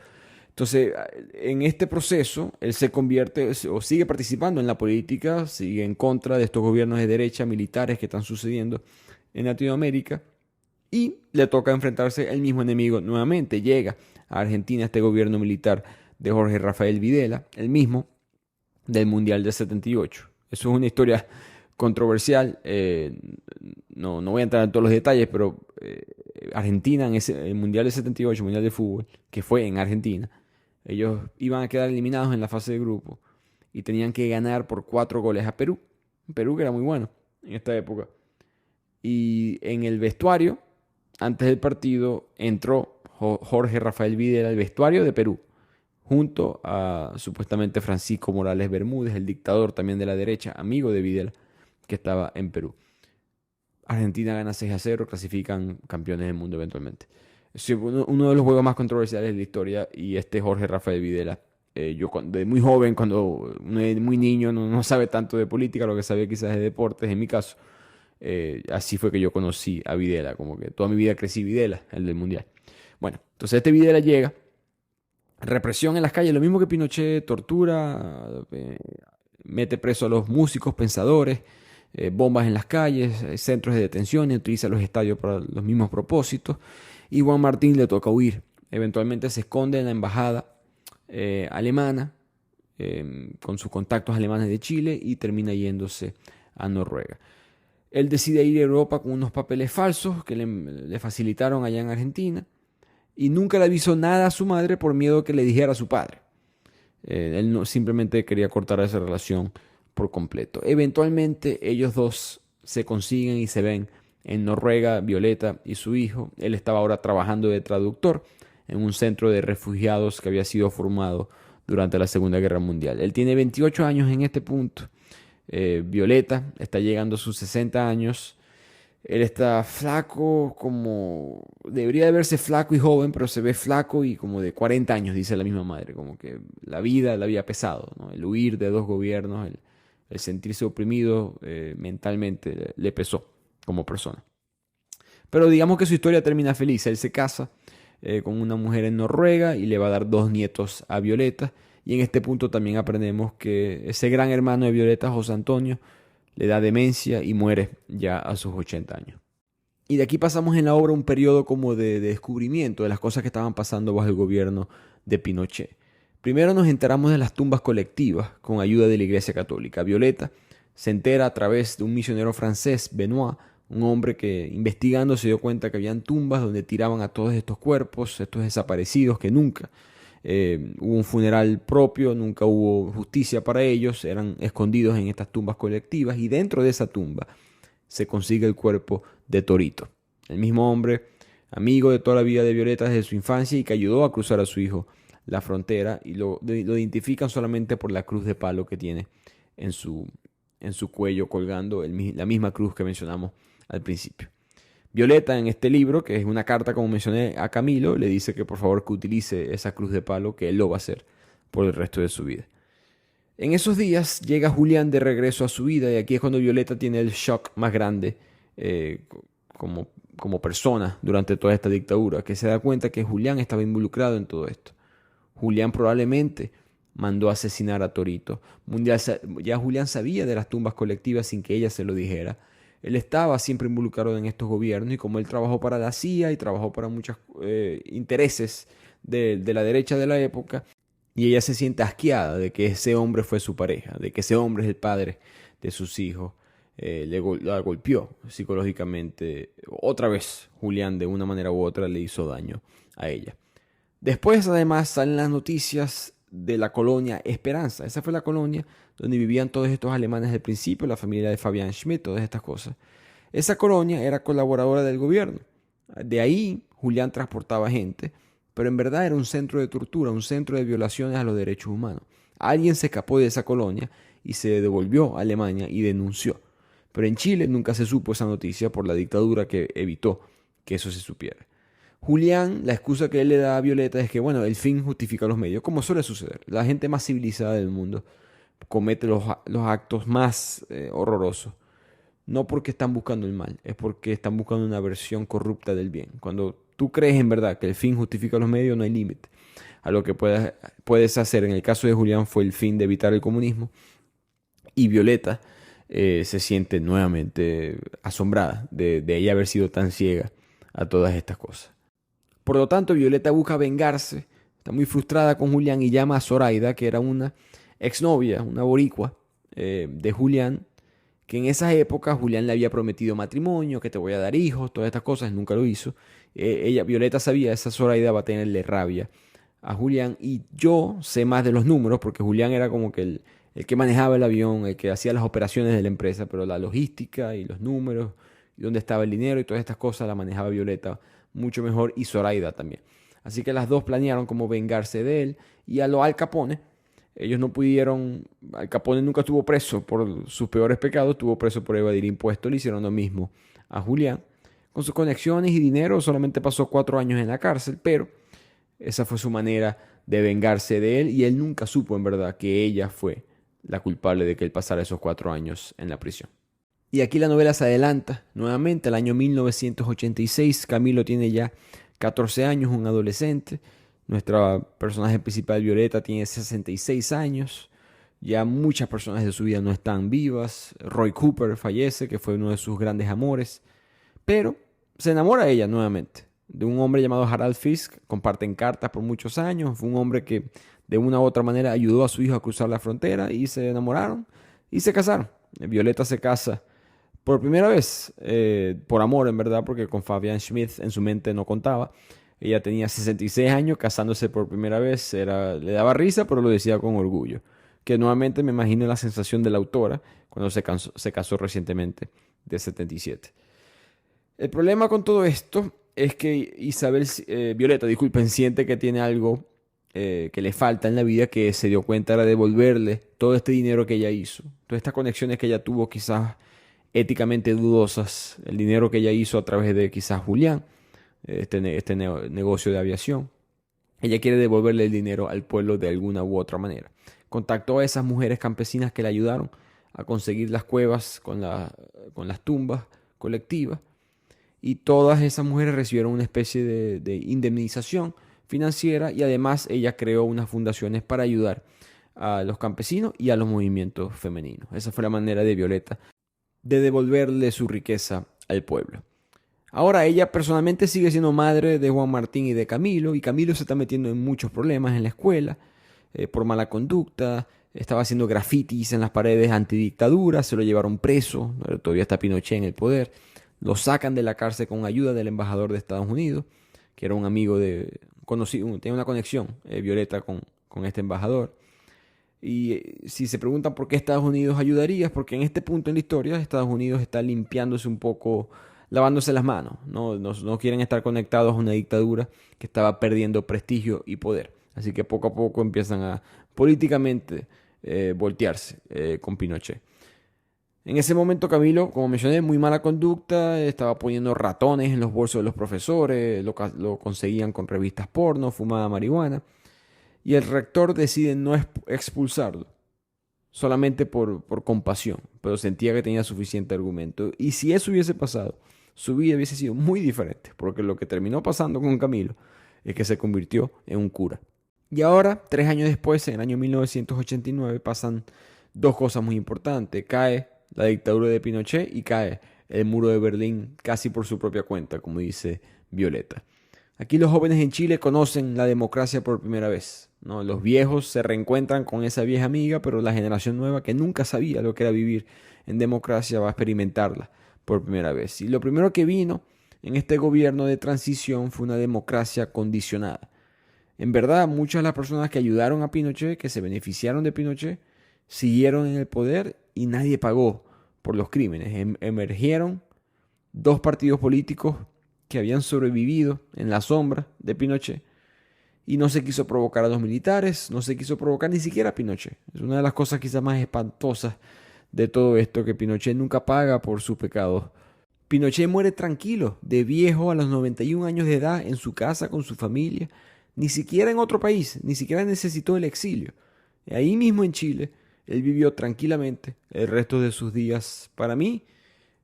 Entonces, en este proceso, él se convierte o sigue participando en la política, sigue en contra de estos gobiernos de derecha militares que están sucediendo en Latinoamérica y le toca enfrentarse al mismo enemigo nuevamente. Llega a Argentina este gobierno militar de Jorge Rafael Videla, el mismo del Mundial del 78. Eso es una historia controversial. No voy a entrar en todos los detalles, pero Argentina en el Mundial del 78, el Mundial de Fútbol, que fue en Argentina, ellos iban a quedar eliminados en la fase de grupo y tenían que ganar por 4 goles a Perú. Perú que era muy bueno en esta época. Y en el vestuario, antes del partido, entró Jorge Rafael Videla al vestuario de Perú, junto a supuestamente Francisco Morales Bermúdez, el dictador también de la derecha, amigo de Videla, que estaba en Perú. Argentina gana 6-0, clasifican campeones del mundo eventualmente. Es uno de los juegos más controversiales de la historia, y Jorge Rafael Videla, yo de muy joven, cuando uno es muy niño, no sabe tanto de política, lo que sabe quizás de deportes, en mi caso, así fue que yo conocí a Videla, como que toda mi vida crecí Videla, el del Mundial. Bueno, entonces Videla llega, represión en las calles, lo mismo que Pinochet, tortura, mete preso a los músicos, pensadores, bombas en las calles, centros de detención, utiliza los estadios para los mismos propósitos, y Juan Martín le toca huir. Eventualmente se esconde en la embajada alemana, con sus contactos alemanes de Chile, y termina yéndose a Noruega. Él decide ir a Europa con unos papeles falsos que le facilitaron allá en Argentina, y nunca le avisó nada a su madre por miedo que le dijera a su padre. Él simplemente quería cortar esa relación por completo. Eventualmente ellos dos se consiguen y se ven en Noruega, Violeta y su hijo. Él estaba ahora trabajando de traductor en un centro de refugiados que había sido formado durante la Segunda Guerra Mundial. Él tiene 28 años en este punto. Violeta está llegando a sus 60 años. Él está flaco, como debería de verse flaco y joven, pero se ve flaco y como de 40 años, dice la misma madre. Como que la vida le había pesado, ¿no? El huir de 2 gobiernos, el sentirse oprimido mentalmente le pesó como persona. Pero digamos que su historia termina feliz. Él se casa con una mujer en Noruega y le va a dar 2 nietos a Violeta. Y en este punto también aprendemos que ese gran hermano de Violeta, José Antonio, le da demencia y muere ya a sus 80 años. Y de aquí pasamos en la obra un periodo como de descubrimiento de las cosas que estaban pasando bajo el gobierno de Pinochet. Primero nos enteramos de las tumbas colectivas con ayuda de la Iglesia Católica. Violeta se entera a través de un misionero francés, Benoit, un hombre que investigando se dio cuenta que habían tumbas donde tiraban a todos estos cuerpos, estos desaparecidos que nunca hubo un funeral propio, nunca hubo justicia para ellos, eran escondidos en estas tumbas colectivas y dentro de esa tumba se consigue el cuerpo de Torito, el mismo hombre, amigo de toda la vida de Violeta desde su infancia y que ayudó a cruzar a su hijo la frontera y lo identifican solamente por la cruz de palo que tiene en su cuello colgando la misma cruz que mencionamos al principio. Violeta en este libro, que es una carta como mencioné a Camilo, le dice que por favor que utilice esa cruz de palo, que él lo va a hacer por el resto de su vida. En esos días llega Julián de regreso a su vida y aquí es cuando Violeta tiene el shock más grande como persona durante toda esta dictadura, que se da cuenta que Julián estaba involucrado en todo esto. Julián probablemente mandó a asesinar a Torito. Ya Julián sabía de las tumbas colectivas sin que ella se lo dijera. Él estaba siempre involucrado en estos gobiernos y como él trabajó para la CIA y trabajó para muchos intereses de la derecha de la época, y ella se siente asqueada de que ese hombre fue su pareja, de que ese hombre es el padre de sus hijos, la golpeó psicológicamente. Otra vez Julián de una manera u otra le hizo daño a ella. Después además salen las noticias de la colonia Esperanza. Esa fue la colonia donde vivían todos estos alemanes del principio, la familia de Fabian Schmidt, todas estas cosas. Esa colonia era colaboradora del gobierno. De ahí Julián transportaba gente, pero en verdad era un centro de tortura, un centro de violaciones a los derechos humanos. Alguien se escapó de esa colonia y se devolvió a Alemania y denunció. Pero en Chile nunca se supo esa noticia por la dictadura que evitó que eso se supiera. Julián, la excusa que él le da a Violeta es que, bueno, el fin justifica los medios, como suele suceder. La gente más civilizada del mundo comete los actos más horrorosos. No porque están buscando el mal, es porque están buscando una versión corrupta del bien. Cuando tú crees en verdad que el fin justifica los medios, no hay límite a lo que puedes hacer. En el caso de Julián fue el fin de evitar el comunismo. Y Violeta se siente nuevamente asombrada de ella haber sido tan ciega a todas estas cosas. Por lo tanto, Violeta busca vengarse, está muy frustrada con Julián y llama a Zoraida, que era una exnovia, una boricua de Julián, que en esa época Julián le había prometido matrimonio, que te voy a dar hijos, todas estas cosas, nunca lo hizo. Violeta sabía, esa Zoraida va a tenerle rabia a Julián y yo sé más de los números, porque Julián era como que el que manejaba el avión, el que hacía las operaciones de la empresa, pero la logística y los números, y dónde estaba el dinero y todas estas cosas la manejaba Violeta mucho mejor y Zoraida también. Así que las dos planearon cómo vengarse de él y a lo Al Capone. Ellos no pudieron, Al Capone nunca estuvo preso por sus peores pecados, estuvo preso por evadir impuestos, le hicieron lo mismo a Julián. Con sus conexiones y dinero solamente pasó 4 años en la cárcel, pero esa fue su manera de vengarse de él y él nunca supo en verdad que ella fue la culpable de que él pasara esos 4 años en la prisión. Y aquí la novela se adelanta nuevamente al año 1986. Camilo tiene ya 14 años, un adolescente. Nuestra personaje principal, Violeta, tiene 66 años. Ya muchas personas de su vida no están vivas. Roy Cooper fallece, que fue uno de sus grandes amores. Pero se enamora ella nuevamente de un hombre llamado Harald Fisk. Comparten cartas por muchos años. Fue un hombre que de una u otra manera ayudó a su hijo a cruzar la frontera y se enamoraron y se casaron. Violeta se casa por primera vez, por amor en verdad, porque con Fabian Schmidt en su mente no contaba. Ella tenía 66 años, casándose por primera vez, le daba risa, pero lo decía con orgullo. Que nuevamente me imagino la sensación de la autora cuando se casó recientemente, de 77. El problema con todo esto es que Violeta, siente que tiene algo que le falta en la vida, que se dio cuenta de devolverle todo este dinero que ella hizo, todas estas conexiones que ella tuvo quizás éticamente dudosas, el dinero que ella hizo a través de quizás Julián, este negocio de aviación. Ella quiere devolverle el dinero al pueblo de alguna u otra manera. Contactó a esas mujeres campesinas que le ayudaron a conseguir las cuevas con las tumbas colectivas y todas esas mujeres recibieron una especie de indemnización financiera y además ella creó unas fundaciones para ayudar a los campesinos y a los movimientos femeninos. Esa fue la manera de Violeta de devolverle su riqueza al pueblo. Ahora ella personalmente sigue siendo madre de Juan Martín y de Camilo, y Camilo se está metiendo en muchos problemas en la escuela. por mala conducta, estaba haciendo grafitis en las paredes antidictadura, se lo llevaron preso, todavía está Pinochet en el poder, lo sacan de la cárcel con ayuda del embajador de Estados Unidos, que era un amigo conocido, tenía una conexión, Violeta, con este embajador. Y si se preguntan por qué Estados Unidos ayudaría, es porque en este punto en la historia Estados Unidos está limpiándose un poco, lavándose las manos. No quieren estar conectados a una dictadura que estaba perdiendo prestigio y poder. Así que poco a poco empiezan a políticamente voltearse con Pinochet. En ese momento Camilo, como mencioné, muy mala conducta, estaba poniendo ratones en los bolsos de los profesores, lo conseguían con revistas porno, fumaba marihuana. Y el rector decide no expulsarlo, solamente por compasión, pero sentía que tenía suficiente argumento. Y si eso hubiese pasado, su vida hubiese sido muy diferente, porque lo que terminó pasando con Camilo es que se convirtió en un cura. Y ahora, 3 años después, en el año 1989, pasan 2 cosas muy importantes. Cae la dictadura de Pinochet y cae el muro de Berlín casi por su propia cuenta, como dice Violeta. Aquí los jóvenes en Chile conocen la democracia por primera vez, ¿no? Los viejos se reencuentran con esa vieja amiga, pero la generación nueva que nunca sabía lo que era vivir en democracia va a experimentarla por primera vez. Y lo primero que vino en este gobierno de transición fue una democracia condicionada. En verdad, muchas de las personas que ayudaron a Pinochet, que se beneficiaron de Pinochet, siguieron en el poder y nadie pagó por los crímenes. Emergieron 2 partidos políticos que habían sobrevivido en la sombra de Pinochet y no se quiso provocar a los militares, no se quiso provocar ni siquiera a Pinochet. Es una de las cosas quizás más espantosas de todo esto, que Pinochet nunca paga por sus pecados. Pinochet muere tranquilo, de viejo, a los 91 años de edad, en su casa con su familia, ni siquiera en otro país, ni siquiera necesitó el exilio. Ahí mismo en Chile, él vivió tranquilamente el resto de sus días. Para mí,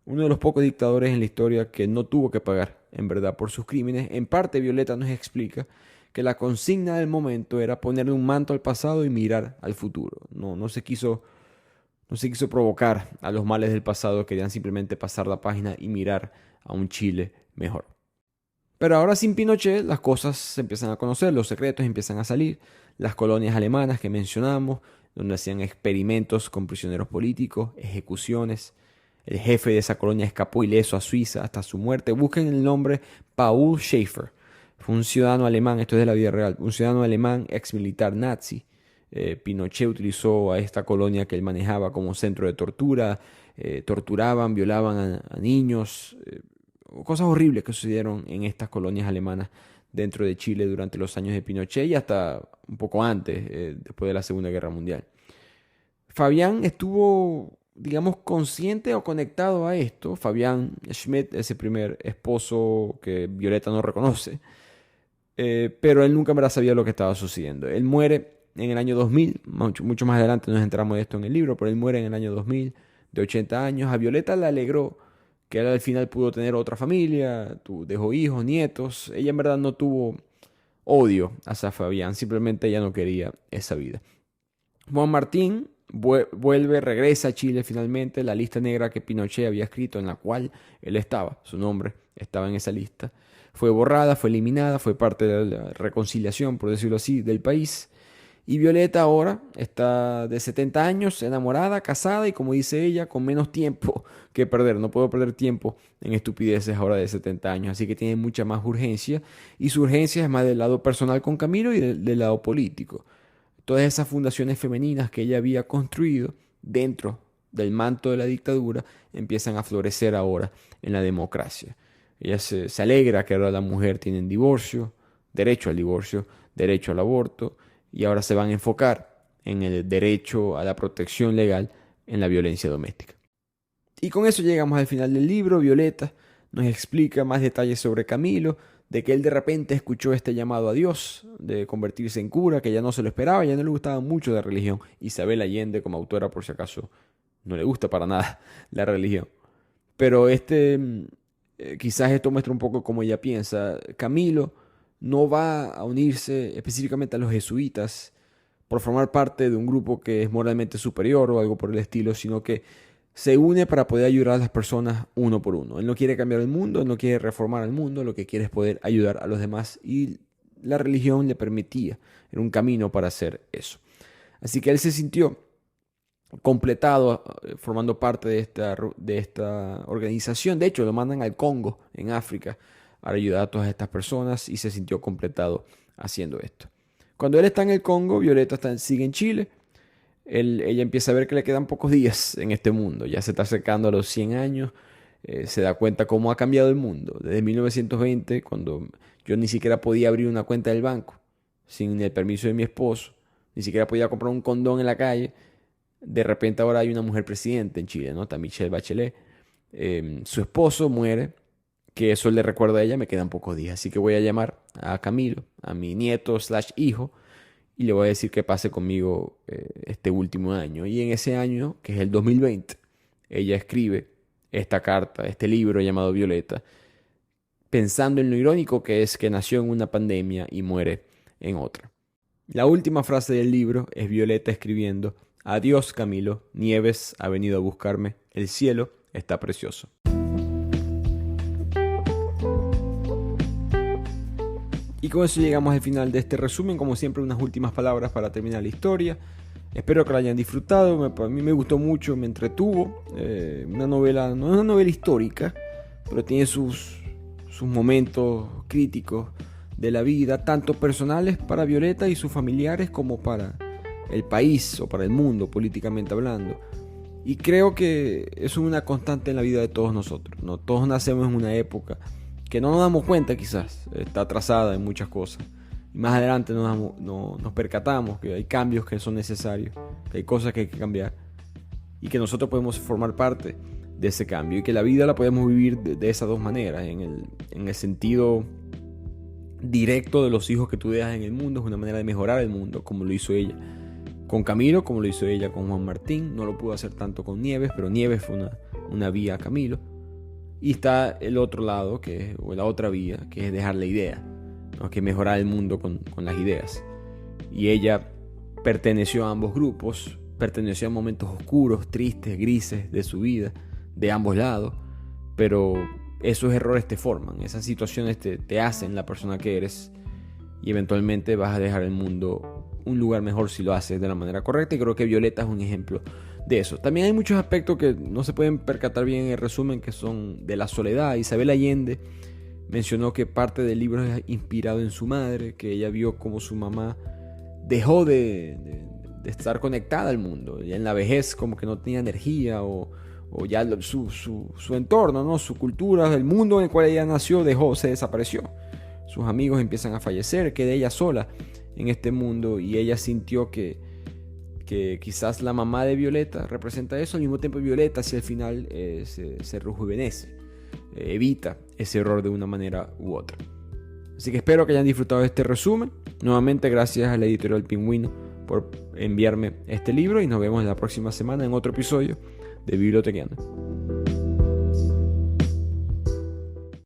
uno de los pocos dictadores en la historia que no tuvo que pagar, en verdad, por sus crímenes. En parte, Violeta nos explica que la consigna del momento era ponerle un manto al pasado y mirar al futuro. No se quiso provocar a los males del pasado, querían simplemente pasar la página y mirar a un Chile mejor. Pero ahora sin Pinochet las cosas se empiezan a conocer, los secretos empiezan a salir. Las colonias alemanas que mencionamos, donde hacían experimentos con prisioneros políticos, ejecuciones. El jefe de esa colonia escapó ileso a Suiza hasta su muerte. Busquen el nombre Paul Schaefer. Fue un ciudadano alemán, esto es de la vida real, un ciudadano alemán ex militar nazi. Pinochet utilizó a esta colonia que él manejaba como centro de tortura. Torturaban, violaban a niños. Cosas horribles que sucedieron en estas colonias alemanas dentro de Chile durante los años de Pinochet y hasta un poco antes, después de la Segunda Guerra Mundial. Fabián estuvo, digamos, consciente o conectado a esto. Fabián Schmidt, ese primer esposo que Violeta no reconoce, pero él nunca me sabía lo que estaba sucediendo. Él muere en el año 2000, mucho más adelante nos enteramos de esto en el libro, pero él muere en el año 2000, de 80 años. A Violeta le alegró que él al final pudo tener otra familia, dejó hijos, nietos. Ella en verdad no tuvo odio hacia Fabián, simplemente ella no quería esa vida. Juan Martín regresa a Chile finalmente. La lista negra que Pinochet había escrito, en la cual él estaba, su nombre estaba en esa lista, fue borrada, fue eliminada, fue parte de la reconciliación, por decirlo así, del país. Y Violeta ahora está de 70 años, enamorada, casada y, como dice ella, con menos tiempo que perder. No puedo perder tiempo en estupideces ahora de 70 años, así que tiene mucha más urgencia. Y su urgencia es más del lado personal con Camilo y del lado político. Todas esas fundaciones femeninas que ella había construido dentro del manto de la dictadura empiezan a florecer ahora en la democracia. Ella se alegra que ahora la mujer tiene divorcio, derecho al divorcio, derecho al aborto, y ahora se van a enfocar en el derecho a la protección legal en la violencia doméstica. Y con eso llegamos al final del libro. Violeta nos explica más detalles sobre Camilo, de que él de repente escuchó este llamado a Dios de convertirse en cura, que ya no se lo esperaba, ya no le gustaba mucho la religión. Isabel Allende, como autora, por si acaso, no le gusta para nada la religión. Pero quizás esto muestra un poco cómo ella piensa. Camilo no va a unirse específicamente a los jesuitas por formar parte de un grupo que es moralmente superior o algo por el estilo, sino que se une para poder ayudar a las personas uno por uno. Él no quiere cambiar el mundo, él no quiere reformar el mundo, lo que quiere es poder ayudar a los demás. Y la religión le permitía. Era un camino para hacer eso. Así que él se sintió completado formando parte de esta organización. De hecho, lo mandan al Congo, en África, para ayudar a todas estas personas y se sintió completado haciendo esto. Cuando él está en el Congo, Violeta sigue en Chile. Ella empieza a ver que le quedan pocos días en este mundo. Ya se está acercando a los 100 años. Se da cuenta cómo ha cambiado el mundo. Desde 1920, cuando yo ni siquiera podía abrir una cuenta del banco sin el permiso de mi esposo, ni siquiera podía comprar un condón en la calle. De repente ahora hay una mujer presidente en Chile, ¿no? Está Michelle Bachelet. Su esposo muere, que eso le recuerda a ella, me quedan pocos días. Así que voy a llamar a Camilo, a mi nieto / hijo, y le voy a decir que pase conmigo este último año. Y en ese año, que es el 2020, ella escribe esta carta, este libro llamado Violeta, pensando en lo irónico que es que nació en una pandemia y muere en otra. La última frase del libro es Violeta escribiendo: adiós, Camilo, Nieves ha venido a buscarme, el cielo está precioso. Y con eso llegamos al final de este resumen. Como siempre, unas últimas palabras para terminar la historia. Espero que la hayan disfrutado. A mí me gustó mucho, me entretuvo. Una novela, no es una novela histórica, pero tiene sus momentos críticos de la vida, tanto personales para Violeta y sus familiares como para el país o para el mundo, políticamente hablando. Y creo que es una constante en la vida de todos nosotros, ¿no? Todos nacemos en una época que no nos damos cuenta, quizás está atrasada en muchas cosas, y más adelante nos percatamos que hay cambios que son necesarios, que hay cosas que hay que cambiar y que nosotros podemos formar parte de ese cambio, y que la vida la podemos vivir de esas dos maneras. En el sentido directo de los hijos que tú dejas en el mundo, es una manera de mejorar el mundo, como lo hizo ella con Camilo, como lo hizo ella con Juan Martín. No lo pudo hacer tanto con Nieves, pero Nieves fue una vía a Camilo. Y está el otro lado, o la otra vía, que es dejar la idea, ¿no? Que mejorar el mundo con las ideas. Y ella perteneció a ambos grupos, perteneció a momentos oscuros, tristes, grises de su vida, de ambos lados, pero esos errores te forman, esas situaciones te hacen la persona que eres, y eventualmente vas a dejar el mundo un lugar mejor si lo haces de la manera correcta, y creo que Violeta es un ejemplo de eso. También hay muchos aspectos que no se pueden percatar bien en el resumen, que son de la soledad. Isabel Allende mencionó que parte del libro es inspirado en su madre, que ella vio como su mamá dejó de estar conectada al mundo, ya en la vejez como que no tenía energía, o ya su entorno, ¿no? Su cultura, el mundo en el cual ella nació se desapareció. Sus amigos empiezan a fallecer, queda ella sola en este mundo, y ella sintió que quizás la mamá de Violeta representa eso. Al mismo tiempo Violeta hacia el final se rejuvenece, evita ese error de una manera u otra. Así que espero que hayan disfrutado de este resumen. Nuevamente gracias a la editorial Pingüino por enviarme este libro, y nos vemos la próxima semana en otro episodio de Bibliotequeando.